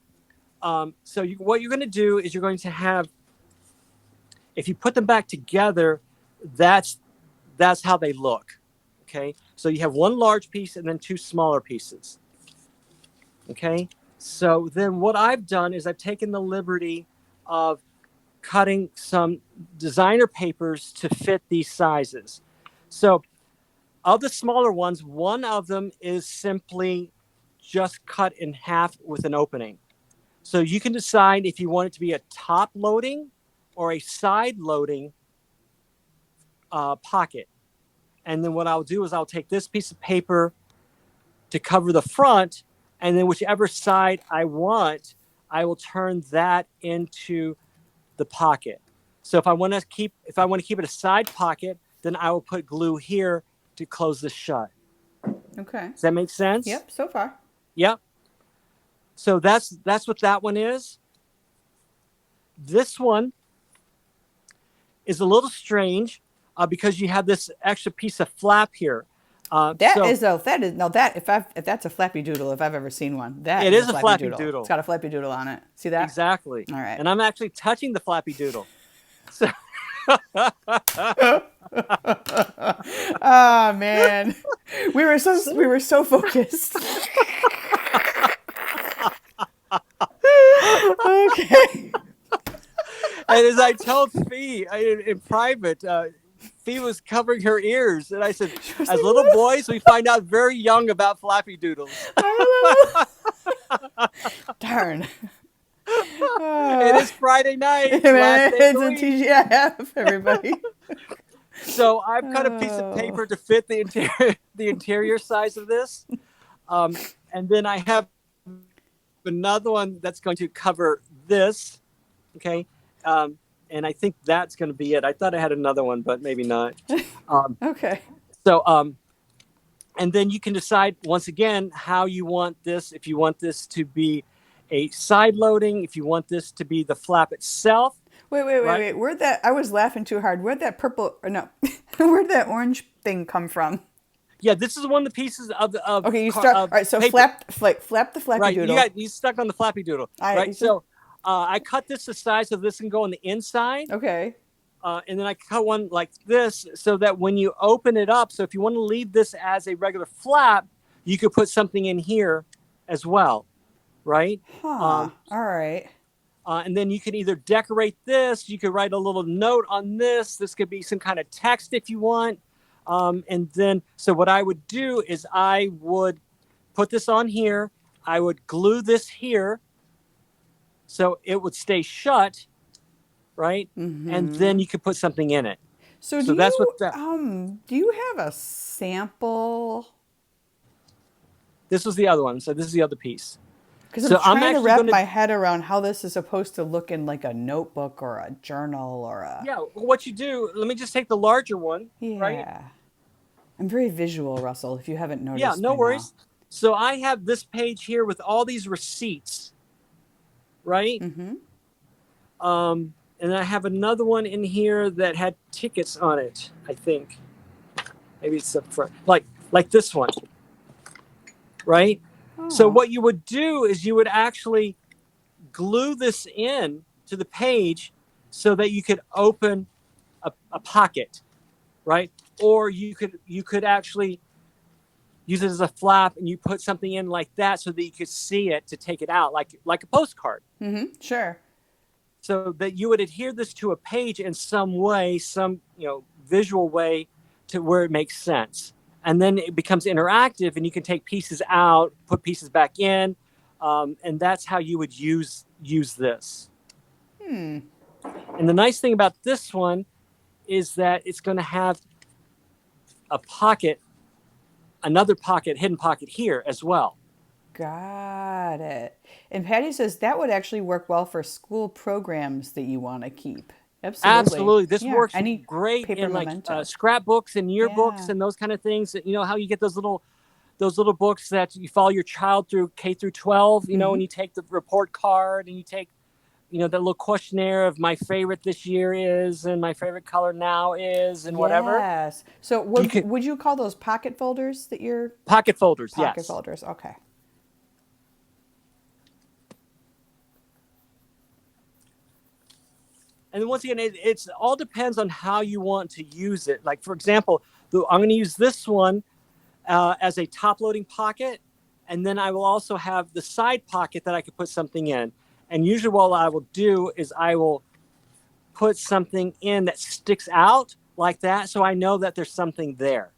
S2: what you're going to do is you're going to have, if you put them back together, that's that's how they look. Okay, so you have one large piece and then two smaller pieces. Okay, so then what I've done is I've taken the liberty of cutting some designer papers to fit these sizes. So of the smaller ones, one of them is simply just cut in half with an opening. So you can decide if you want it to be a top loading or a side loading pocket. And then what I'll do is I'll take this piece of paper to cover the front, and then whichever side I want, I will turn that into the pocket. So if I want to keep it a side pocket, then I will put glue here to close this shut.
S1: Okay.
S2: Does that make sense?
S1: Yep, so far.
S2: Yep. So that's what that one is. This one is a little strange because you have this extra piece of flap here.
S1: That
S2: So
S1: is a that is no that if that's a flappy doodle if I've ever seen one. That
S2: it
S1: is a
S2: is a
S1: flappy
S2: flappy
S1: doodle. It's
S2: doodle.
S1: got a flappy doodle on it. See that?
S2: Exactly.
S1: All right.
S2: And I'm actually touching the flappy doodle. So
S1: Oh man. We were so focused. Okay.
S2: and as I told Fee in private, Fee was covering her ears, and I said,
S1: Was
S2: "As
S1: like,
S2: little boys, we find out very young about flappy doodles."
S1: Darn.
S2: It is Friday night, last day of
S1: It's
S2: the
S1: a
S2: week.
S1: TGIF, everybody.
S2: So I've cut a piece of
S1: Oh.
S2: paper to fit the interior size of this, and then I have another one that's going to cover this. Okay. Um, and I think that's going to be it. I thought I had another one, but maybe not. Um,
S1: Okay.
S2: so, and then you can decide once again how you want this. If you want this to be a side loading, if you want this to be the flap itself,
S1: Wait, wait, wait,
S2: right?
S1: wait. Where'd that? I was laughing too hard. Where'd that purple? Or no, where'd that orange thing come from?
S2: Yeah, this is one of the pieces of
S1: Okay, you start.
S2: of
S1: All right, so
S2: paper.
S1: flap the Flappy
S2: Right,
S1: Doodle.
S2: you stuck on the Flappy Doodle.
S1: I
S2: Right,
S1: you said
S2: so I cut this aside so this can go on the inside,
S1: okay.
S2: and then I cut one like this so that when you open it up, so if you want to leave this as a regular flap, you could put something in here as well, right?
S1: Huh.
S2: Um,
S1: All right.
S2: and then you can either decorate this, you could write a little note on this. This could be some kind of text if you want. And then, so what I would do is I would put this on here. I would glue this here so it would stay shut, right? And then
S1: Mm-hmm.
S2: you could put something in it.
S1: So
S2: So that's what that.
S1: do you have a sample?
S2: This was the other one. So this is the other piece.
S1: Because I'm
S2: So I'm
S1: trying to
S2: actually
S1: wrap
S2: going to.
S1: my head around how this is supposed to look in like a notebook or a journal or a.
S2: Yeah, what you do? Let me just take the larger one, right?
S1: Yeah. I'm very visual, Russell, if you haven't
S2: Yeah,
S1: noticed
S2: no
S1: by now.
S2: worries. So I have this page here with all these receipts, right?
S1: Mm-hmm.
S2: And I have another one in here that had tickets on it. I think maybe it's up front, like this one, right? So
S1: Oh.
S2: what you would do is you would actually glue this in to the page so that you could open a pocket, right? Or you could actually use it as a flap and you put something in like that so that you could see it to take it out like a postcard.
S1: Mm-hmm. Sure.
S2: So that you would adhere this to a page in some way, some visual way, to where it makes sense, and then it becomes interactive, and you can take pieces out, put pieces back in, and that's how you would use this.
S1: Hmm.
S2: And the nice thing about this one is that it's going to have a pocket, another pocket, hidden pocket here as well.
S1: Got it. And Patty says that would actually work well for school programs that you want to keep. Absolutely.
S2: Absolutely. This
S1: Yeah.
S2: works
S1: Any
S2: great
S1: paper
S2: in like
S1: memento.
S2: scrapbooks and yearbooks
S1: Yeah.
S2: and those kind of things. You know how you get those little books that you follow your child through K through 12,
S1: Mm-hmm.
S2: and you take the report card and you take, that little questionnaire of my favorite this year is and my favorite color now is and whatever.
S1: Yes. So
S2: You can
S1: would you call those pocket folders that you're
S2: pocket folders,
S1: pocket
S2: yes.
S1: folders? Okay.
S2: And then once again, it's all depends on how you want to use it. Like for example, I'm going to use this one as a top loading pocket. And then I will also have the side pocket that I could put something in. And usually what I will do is I will put something in that sticks out like that. So I know that there's something there.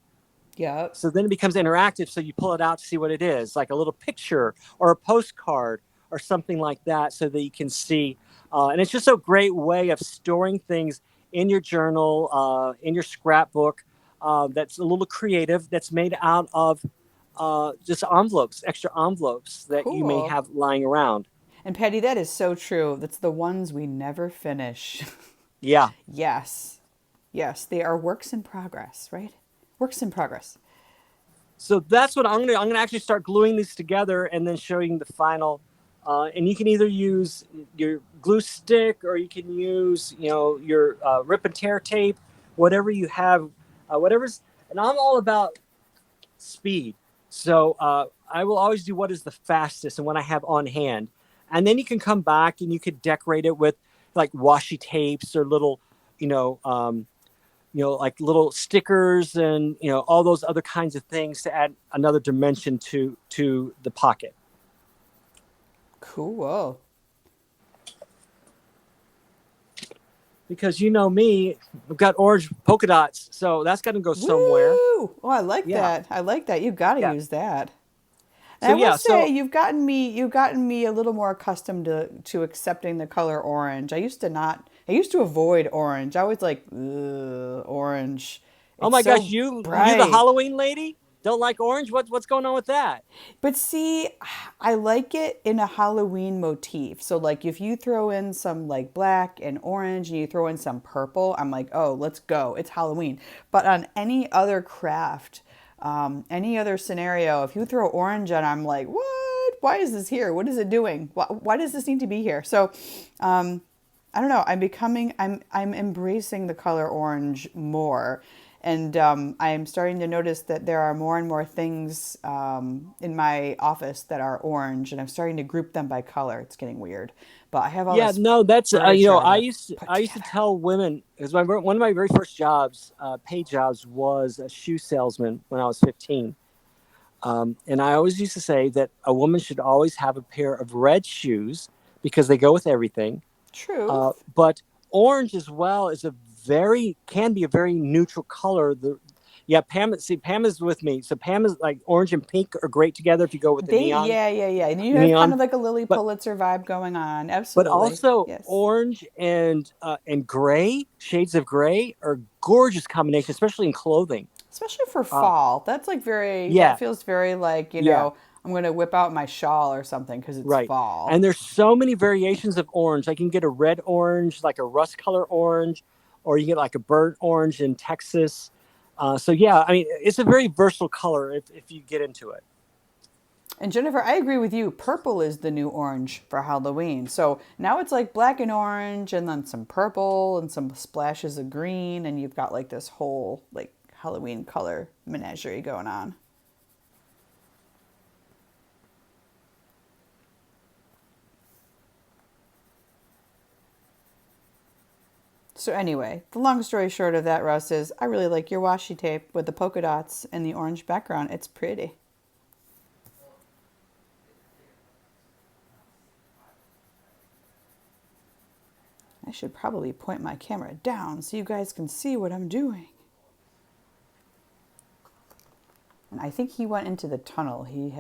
S1: Yep.
S2: So then it becomes interactive. So you pull it out to see what it is, like a little picture or a postcard or something like that, so that you can see. And it's just a great way of storing things in your journal, in your scrapbook. That's a little creative. That's made out of just envelopes, extra envelopes that you may
S1: Cool.
S2: have lying around.
S1: And Patty, that is so true. That's the ones we never finish.
S2: Yeah.
S1: Yes. Yes, they are works in progress, right? Works in progress.
S2: So that's what I'm gonna actually start gluing these together and then showing the final. And you can either use your glue stick or you can use your rip and tear tape, whatever you have, whatever's. And I'm all about speed, so I will always do what is the fastest and what I have on hand. And then you can come back and you could decorate it with like washi tapes or little, you know, um, like little stickers and all those other kinds of things to add another dimension to the pocket.
S1: Cool.
S2: Because you know me, I've got orange polka dots, so that's got to go
S1: Woo!
S2: somewhere.
S1: Oh, I like
S2: Yeah,
S1: that. I like that. You've got to
S2: yeah.
S1: use that. And
S2: So
S1: I will
S2: yeah,
S1: say
S2: so
S1: you've gotten me a little more accustomed to accepting the color orange. I used to avoid orange. I was like, ugh, orange.
S2: oh
S1: It's
S2: my gosh,
S1: so
S2: you the
S1: bright.
S2: Halloween lady? Don't like orange? What's going on with that?
S1: But see, I like it in a Halloween motif. So like if you throw in some like black and orange and you throw in some purple, I'm like, oh, let's go. It's Halloween. But on any other craft, any other scenario, if you throw orange on, I'm like, what? Why is this here? What is it doing? Why does this need to be here? So I don't know. I'm embracing the color orange more, and I'm starting to notice that there are more and more things in my office that are orange, and I'm starting to group them by color. It's getting weird, but I have all
S2: Yeah,
S1: this
S2: no, that's
S1: furniture
S2: I
S1: to
S2: used to,
S1: put
S2: I used to
S1: together.
S2: tell women because one of my very first jobs, paid jobs, was a shoe salesman when I was 15. And I always used to say that a woman should always have a pair of red shoes because they go with everything.
S1: Truth.
S2: But orange as well is a very can be a very neutral color. Yeah, Pam is with me. So Pam is like orange and pink are great together if you go with the
S1: Yeah. And you have kind
S2: neon.
S1: of like a Lily
S2: But
S1: Pulitzer vibe going on.
S2: but
S1: Absolutely.
S2: also
S1: Yes.
S2: orange and gray shades of gray are gorgeous combination, especially in clothing.
S1: Especially for
S2: Uh,
S1: fall. That's like that
S2: yeah,
S1: feels very like,
S2: yeah.
S1: I'm going to whip out my shawl or something because it's
S2: Right.
S1: fall.
S2: And there's so many variations of orange. I can get a red orange, like a rust color orange, or you get like a burnt orange in Texas. So yeah, I mean, it's a very versatile color if you get into it.
S1: And Jennifer, I agree with you. Purple is the new orange for Halloween. So now it's like black and orange, and then some purple and some splashes of green, and you've got like this whole like Halloween color menagerie going on. So anyway, the long story short of that, Russ, is I really like your washi tape with the polka dots and the orange background. It's pretty. I should probably point my camera down so you guys can see what I'm doing. And I think he went into the tunnel. He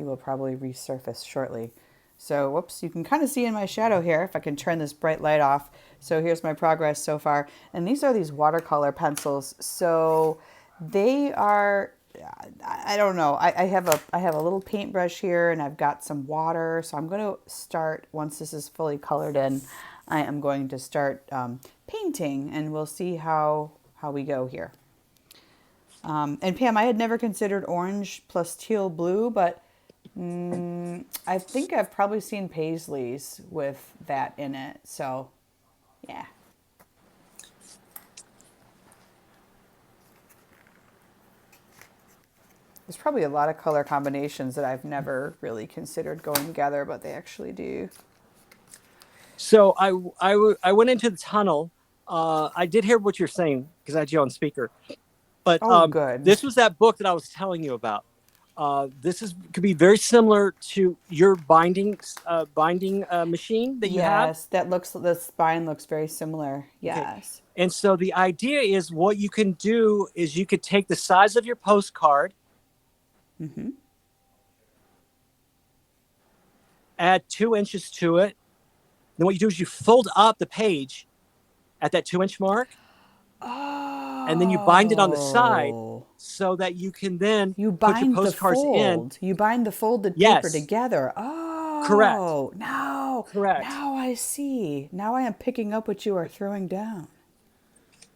S1: will probably resurface shortly. So, whoops, you can kind of see in my shadow here if I can turn this bright light off. So here's my progress so far. And these are these watercolor pencils. So they are, I don't know. I have a little paintbrush here and I've got some water. So I'm going to start, once this is fully colored in, I am going to start painting and we'll see how we go here. And Pam, I had never considered orange plus teal blue, but I think I've probably seen paisleys with that in it. So, yeah. There's probably a lot of color combinations that I've never really considered going together, but they actually do.
S2: So I went into the tunnel. I did hear what you're saying because I had you on speaker. But
S1: Oh, good.
S2: this was that book that I was telling you about. This is could be very similar to your binding machine that you have.
S1: Yes, the spine looks very similar.
S2: Okay,
S1: Yes.
S2: and so the idea is what you can do is you could take the size of your postcard, add 2 inches to it. Then what you do is you fold up the page at that 2 inch mark, and then you bind it on the side
S1: Oh.
S2: so that you can then
S1: You
S2: put your
S1: bind the
S2: postcards in.
S1: fold. You bind the folded paper
S2: Yes,
S1: together.
S2: correct,
S1: Oh,
S2: correct.
S1: now I see. Now I am picking up what you are throwing down.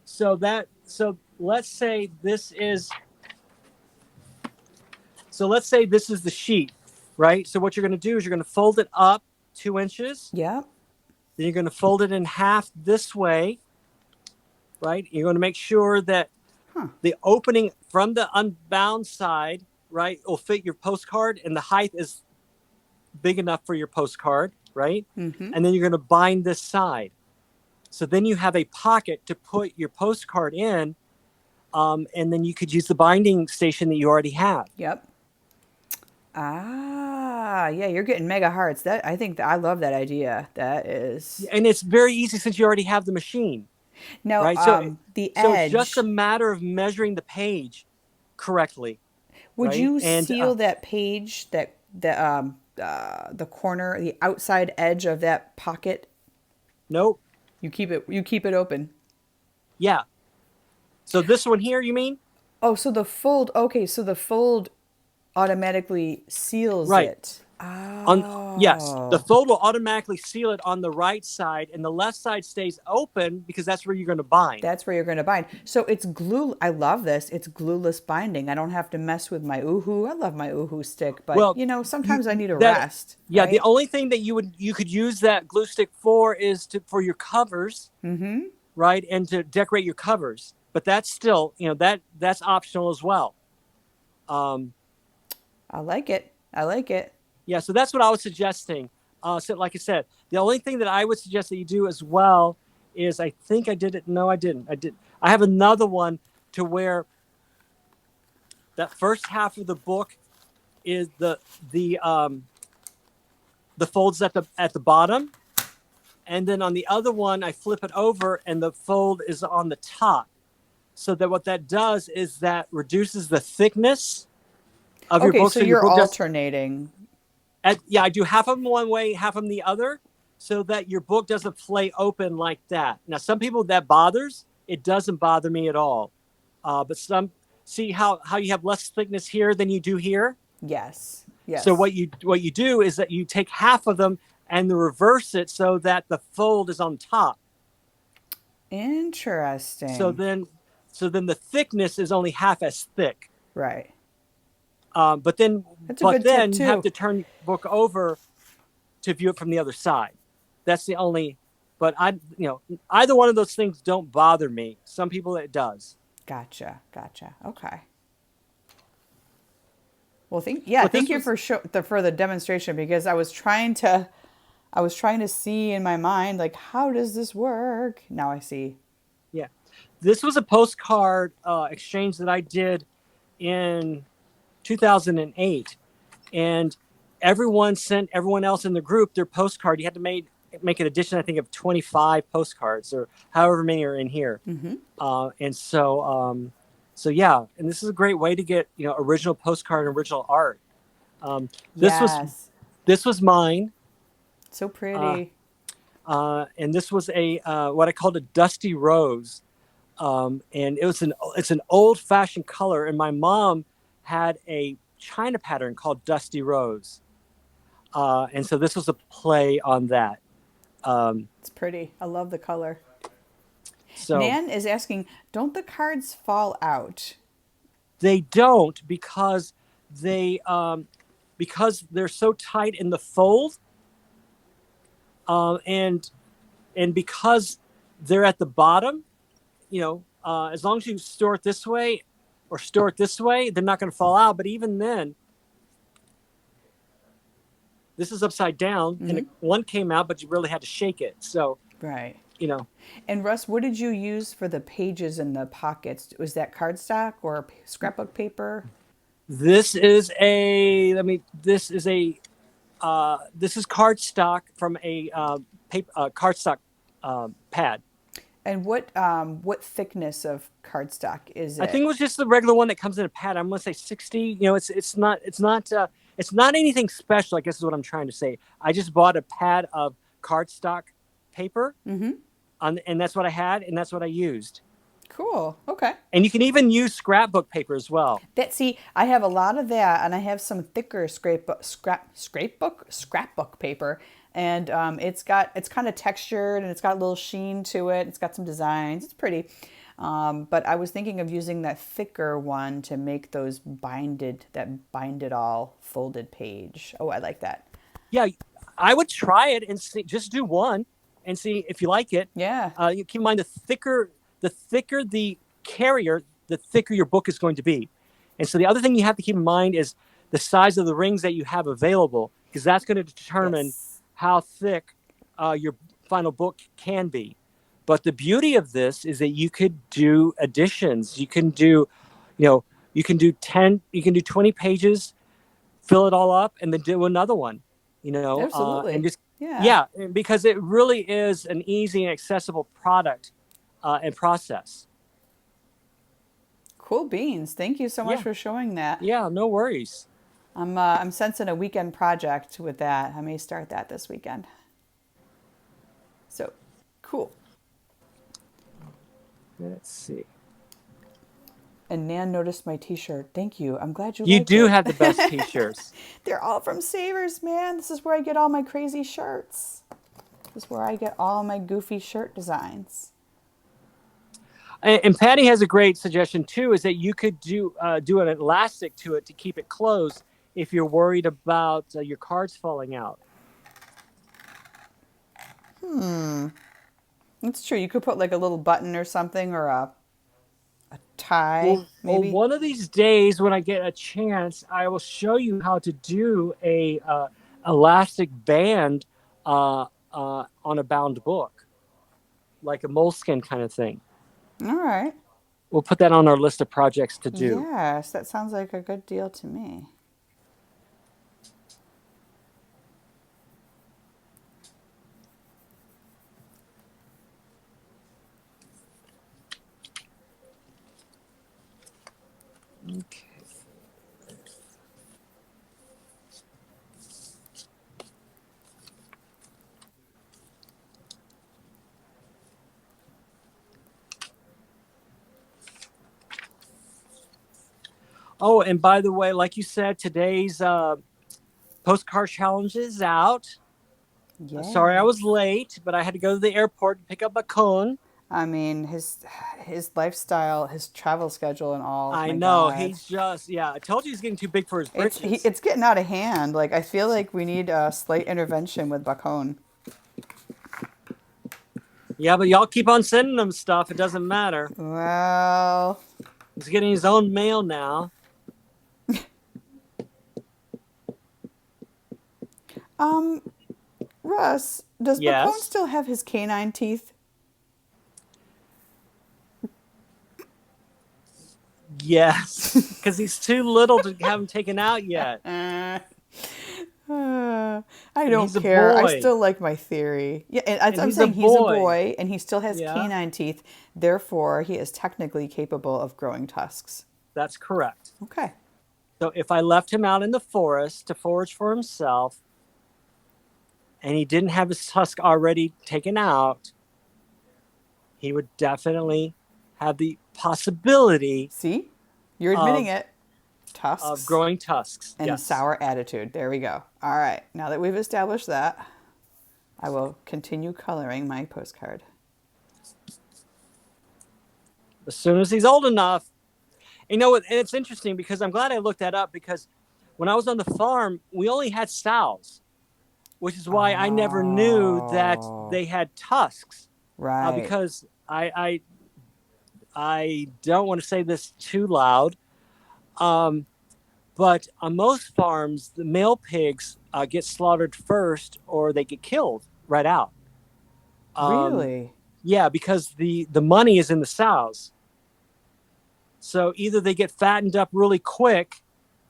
S2: So let's say this is let's say this is the sheet, right? So what you're going to do is you're going to fold it up 2 inches.
S1: Yep.
S2: Then you're going to fold it in half this way, right? You're going to make sure that
S1: Huh.
S2: the opening from the unbound side, right, will fit your postcard, and the height is big enough for your postcard, right? And then you're going to bind this side. So then you have a pocket to put your postcard in, and then you could use the binding station that you already have.
S1: Yep. Ah, yeah, you're getting mega hearts. I think I love that idea. That is
S2: And it's very easy since you already have the machine,
S1: now
S2: right? So
S1: the
S2: so it's just a
S1: edge.
S2: matter of measuring the page correctly,
S1: Would
S2: right?
S1: you
S2: And
S1: seal that page the corner, the outside edge of that pocket?
S2: nope,
S1: You keep it open.
S2: yeah. So this one here, you mean?
S1: Oh, so the fold. Okay, so the fold automatically seals
S2: Right.
S1: it.
S2: Yes, the
S1: Oh,
S2: fold will automatically seal it on the right side, and the left side stays open because that's where you're going to bind.
S1: that's where you're going to bind. So it's glue. I love this. It's glueless binding. I don't have to mess with my Uhu. I love my Uhu stick, but
S2: Well, you
S1: sometimes I need a
S2: that
S1: rest,
S2: yeah, the
S1: right?
S2: only thing that you could use that glue stick for is for your covers, right, and to decorate your covers. But that's still that's optional as well. Um,
S1: I like it. I like it.
S2: yeah, so that's what I was suggesting. So like I said, the only thing that I would suggest that you do as well is I think I did it. No, I didn't. I did. I have another one to where that first half of the book is the folds at the bottom, and then on the other one I flip it over and the fold is on the top. So that what that does is that reduces the thickness of your
S1: Okay,
S2: book,
S1: so
S2: so your
S1: you're
S2: book does.
S1: alternating.
S2: Yeah, I do half of them one way, half of them the other, so that your book doesn't play open like that. Now, some people that bothers. It doesn't bother me at all. But some see how you have less thickness here than you do here.
S1: Yes.
S2: So
S1: Yes.
S2: what you do is that you take half of them and reverse it so that the fold is on top. So
S1: Interesting.
S2: then so then the thickness is only half as thick.
S1: Right.
S2: But then
S1: That's a
S2: but
S1: good tip
S2: then you have
S1: too.
S2: to turn your book over to view it from the other side. That's the only. But either one of those things don't bother me. Some people it does.
S1: Gotcha. Gotcha. Okay. Well,
S2: But
S1: thank
S2: this
S1: you
S2: was
S1: for for the demonstration because I was trying to see in my mind like how does this work? Now I see.
S2: yeah, this was a postcard exchange that I did in 2008, and everyone sent everyone else in the group their postcard. You had to make an addition, I think, of 25 postcards or however many are in here. And so yeah, and this is a great way to get original postcard and original art. Um, this was
S1: Yes.
S2: this was mine,
S1: So
S2: uh,
S1: pretty.
S2: and this was a what I called a dusty rose, and it's an old fashioned color, and my mom had a China pattern called Dusty Rose, and so this was a play on that. Um,
S1: It's pretty. I love the color.
S2: so
S1: Nan is asking, don't the cards fall out?
S2: they don't they because they're so tight in the fold, and because they're at the bottom, as long as you store it this way or store it this way, they're not going to fall out. But even then, this is upside down, and one came out, but you really had to shake it. So,
S1: Right.
S2: you know,
S1: And Russ, what did you use for the pages and the pockets? Was that cardstock or scrapbook paper?
S2: this is a let me. This is cardstock from a paper cardstock pad.
S1: And what thickness of cardstock is
S2: I think
S1: it?
S2: it was just the regular one that comes in a pad. I'm gonna say 60. It's not anything special. I guess is what I'm trying to say. I just bought a pad of cardstock paper, and that's what I had, and that's what I used.
S1: Cool. Okay.
S2: And you can even use scrapbook paper as well.
S1: That see, I have a lot of that, and I have some thicker scrapbook paper, and it's kind of textured and it's got a little sheen to it. It's got some designs. It's pretty. But I was thinking of using that thicker one to make those bind it all folded page. Oh, I like that.
S2: Yeah, I would try it and see, just do one and see if you like it.
S1: Yeah.
S2: You keep in mind the thicker the carrier, the thicker your book is going to be. And so the other thing you have to keep in mind is the size of the rings that you have available, because that's going to determine
S1: Yes.
S2: how thick your final book can be. But the beauty of this is that you could do additions. You know, you can do 10, you can do 20 pages, fill it all up, and then do another one. And
S1: Absolutely.
S2: just
S1: Yeah.
S2: yeah, because it really is an easy and accessible product and process.
S1: Cool beans. Thank you so much
S2: Yeah,
S1: for showing that.
S2: yeah, no worries.
S1: I'm sensing a weekend project with that. I may start that this weekend. So, cool.
S2: Let's see.
S1: And Nan noticed my t-shirt. Thank you. I'm glad you
S2: You
S1: like
S2: do
S1: it.
S2: have the best t-shirts.
S1: They're all from Savers, man. This is where I get all my crazy shirts. This is where I get all my goofy shirt designs.
S2: And Patty has a great suggestion too. Is that you could do an elastic to it to keep it closed if you're worried about your cards falling out.
S1: It's true. You could put like a little button or something, or a tie,
S2: Well,
S1: maybe.
S2: one of these days when I get a chance, I will show you how to do a elastic band on a bound book, like a moleskin kind of thing.
S1: All right.
S2: We'll put that on our list of projects to do.
S1: Yes, that sounds like a good deal to me.
S2: Okay. Oh, and by the way, like you said, today's postcard challenge is out. Sorry I was
S1: Yes.
S2: late, but I had to go to the airport to pick up a cone.
S1: I mean, his lifestyle, his travel schedule, and all.
S2: I
S1: My
S2: know
S1: God,
S2: he's just I told you he's getting too big for his britches.
S1: it's getting out of hand. Like I feel like we need a slight intervention with Bacone.
S2: Yeah, but y'all keep on sending him stuff. It doesn't matter.
S1: Well,
S2: He's getting his own mail now.
S1: Russ, does Bacone
S2: Yes.
S1: still have his canine teeth?
S2: Yes. Because he's too little to have him taken out yet.
S1: I
S2: And
S1: don't
S2: he's a
S1: care. I
S2: boy.
S1: still like my theory. Yeah, and
S2: And
S1: I'm
S2: he's a
S1: saying he's a
S2: boy.
S1: boy and he still has
S2: Yeah,
S1: canine teeth. Therefore, he is technically capable of growing tusks.
S2: that's correct.
S1: Okay.
S2: So if I left him out in the forest to forage for himself and he didn't have his tusk already taken out, he would definitely have the possibility
S1: See? You're admitting
S2: of
S1: it. Tusks
S2: growing tusks.
S1: and a
S2: Yes.
S1: sour attitude. There we go. All right. Now that we've established that, I will continue coloring my postcard.
S2: As soon as he's old enough. You know, and it's interesting because I'm glad I looked that up because when I was on the farm, we only had sows, which is why I never knew that
S1: Oh,
S2: they had tusks.
S1: right.
S2: Because I don't want to say this too loud, but on most farms, the male pigs get slaughtered first, or they get killed right out. Um,
S1: Really?
S2: yeah, because the money is in the sows. So either they get fattened up really quick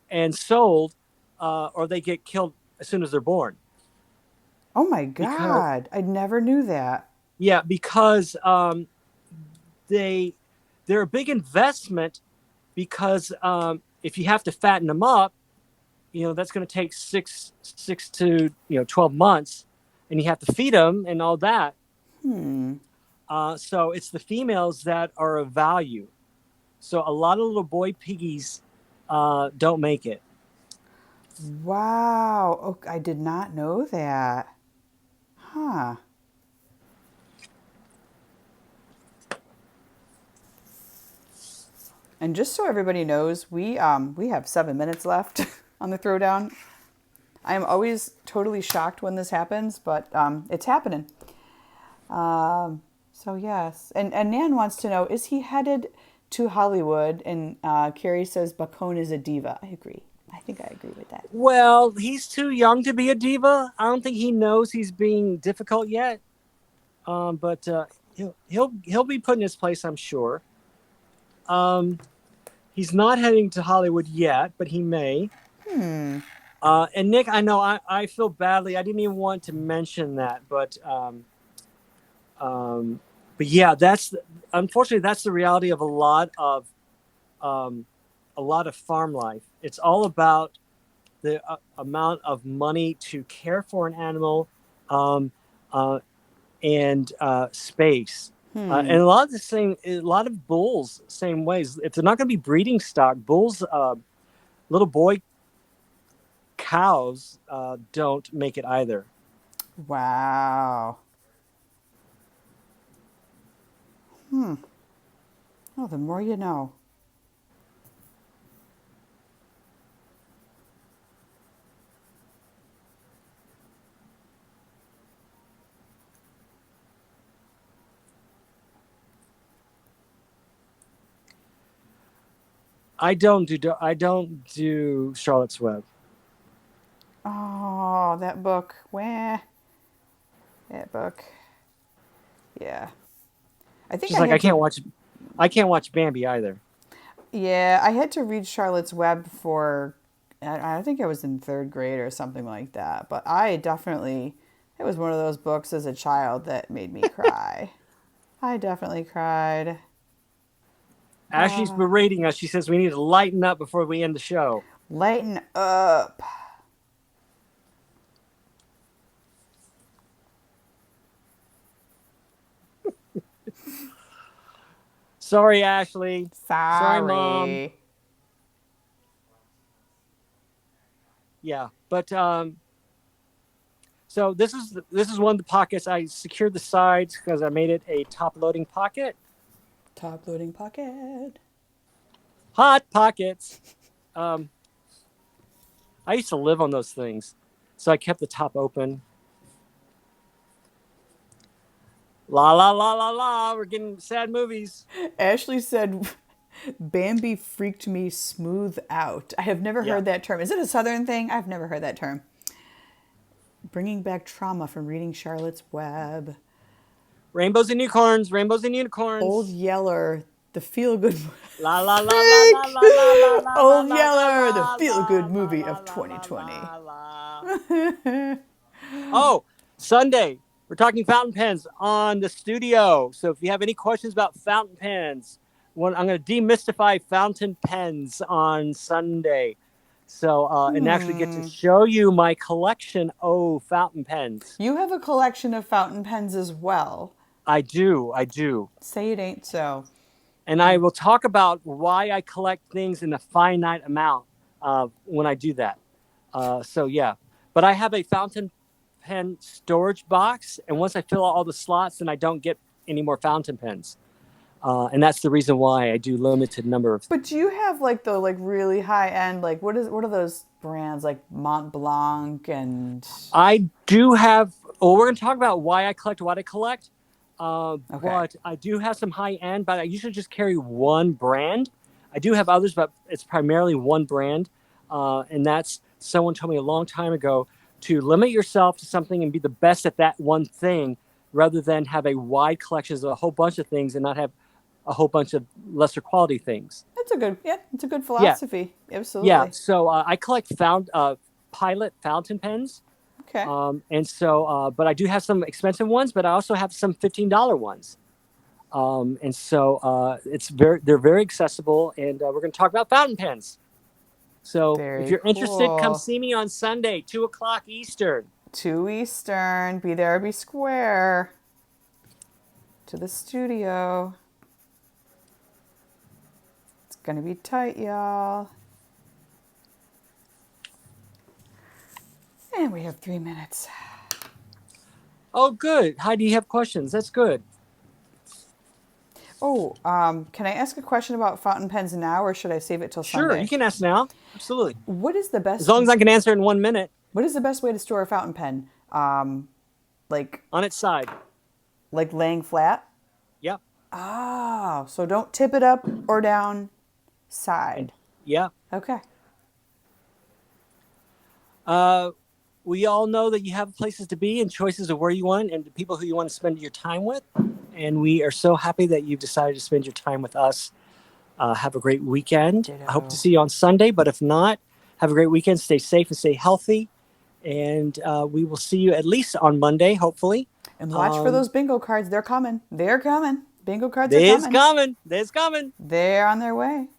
S2: and sold, or they get killed as soon as they're born.
S1: Oh my
S2: Because
S1: God. I never knew that.
S2: yeah, because they they're a big investment because if you have to fatten them up, that's going to take six to 12 months, and you have to feed them and all that. So it's the females that are of value. So a lot of little boy piggies don't make it.
S1: Wow. Oh, I did not know that. Huh. And just so everybody knows, we have 7 minutes left on the throwdown. I am always totally shocked when this happens, but it's happening. So yes, and Nan wants to know: is he headed to Hollywood? And Carrie says Bacone is a diva. I agree. I think I agree with that.
S2: Well, he's too young to be a diva. I don't think he knows he's being difficult yet. But he'll be put in his place, I'm sure. He's not heading to Hollywood yet, but he may. And Nick, I know I feel badly. I didn't even want to mention that, but yeah, unfortunately that's the reality of a lot of farm life. It's all about the amount of money to care for an animal, and space. And a lot of bulls, same ways. If they're not going to be breeding stock, bulls, little boy cows don't make it either.
S1: Wow. Oh, the more you know.
S2: I don't do Charlotte's Web.
S1: Oh, that book. Wah. That book. Yeah. I think
S2: Just
S1: I
S2: like
S1: had to.
S2: I can't watch Bambi either.
S1: Yeah, I had to read Charlotte's Web for. I think I was in third grade or something like that. But I definitely. It was one of those books as a child that made me cry. I definitely cried.
S2: Ashley's berating us. She says we need to lighten up before we end the show.
S1: Lighten up.
S2: Sorry, Ashley. Sorry, Mom.
S1: Sorry.
S2: Yeah, but so this is one of the pockets. I secured the sides because I made it a top loading pocket.
S1: Top loading pocket.
S2: Hot pockets. Um, I used to live on those things, so I kept the top open. La la la la la. We're getting sad movies.
S1: Ashley said Bambi freaked me smooth out. I have never
S2: Yeah.
S1: heard that term. Is it a southern thing? I've never heard that term. Bringing back trauma from reading Charlotte's Web.
S2: Rainbows and unicorns. Rainbows and
S1: Old
S2: unicorns.
S1: Yeller, the feel good.
S2: La la la la la la la la la la
S1: Old
S2: la la
S1: Yeller, the
S2: la
S1: feel
S2: la
S1: good
S2: la
S1: movie
S2: la
S1: of
S2: la
S1: 2020.
S2: la la. Oh, Sunday. We're talking fountain pens on the studio. So if you have any questions about fountain pens, I'm going to demystify fountain pens on Sunday. So and actually get to show you my collection of fountain pens.
S1: You have a collection of fountain pens as well.
S2: I do, I do.
S1: Say it ain't so.
S2: And I will talk about why I collect things in a finite amount when I do that. So yeah, but I have a fountain pen storage box, and once I fill out all the slots, then I don't get any more fountain pens, and that's the reason why I do limited number of.
S1: But do you have like the like really high end like what are those brands like Mont Blanc and
S2: I do have. Well, we're going to talk about why I collect what I collect,
S1: okay.
S2: but I do have some high end. But I usually just carry one brand. I do have others, but it's primarily one brand, and that's someone told me a long time ago to limit yourself to something and be the best at that one thing, rather than have a wide collection of a whole bunch of things and not have a whole bunch of lesser quality things.
S1: That's a good yeah, it's a good
S2: Yeah,
S1: philosophy.
S2: yeah.
S1: Absolutely.
S2: So I collect Pilot fountain pens.
S1: Okay.
S2: But I do have some expensive ones, but I also have some $15 ones. They're very accessible, and we're going to talk about fountain pens. So if
S1: Very
S2: you're interested, come
S1: cool.
S2: see me on Sunday, 2 o'clock Eastern.
S1: 2 Eastern, be there, be square to the studio. It's gonna be tight, y'all. And we have 3 minutes.
S2: Oh, good. Heidi, you have questions? That's good.
S1: Oh, can I ask a question about fountain pens now, or should I save it till
S2: Sure, you
S1: Sunday?
S2: can ask now. Absolutely.
S1: What is the
S2: As
S1: best?
S2: long as I can answer in 1 minute
S1: What is the best way to store a fountain pen? Like
S2: on its side.
S1: like laying flat.
S2: Yep.
S1: Oh, so don't tip it up or down.
S2: And
S1: Side.
S2: yeah.
S1: Okay.
S2: We all know that you have places to be and choices of where you want and the people who you want to spend your time with. And we are so happy that you've decided to spend your time with us. Have a great weekend. I hope to
S1: Ditto.
S2: see you on Sunday, but if not, have a great weekend. Stay safe and stay healthy. And we will see you at least on Monday, hopefully.
S1: And watch for those bingo cards. They're coming. They're coming. Bingo cards are
S2: There's
S1: coming.
S2: coming. There's coming.
S1: They're on their way.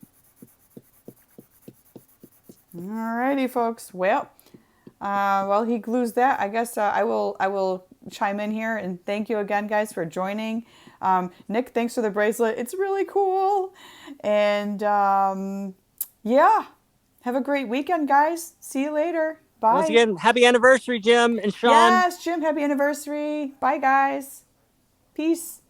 S1: Alrighty, folks. Well, he glues that. I guess I will chime in here and thank you again, guys, for joining. Nick, thanks for the bracelet. It's really cool. And yeah, have a great weekend, guys. See you later.
S2: Once
S1: Bye.
S2: again, happy anniversary, Jim and Sean.
S1: Yes, Jim, happy anniversary. Bye, guys. Peace.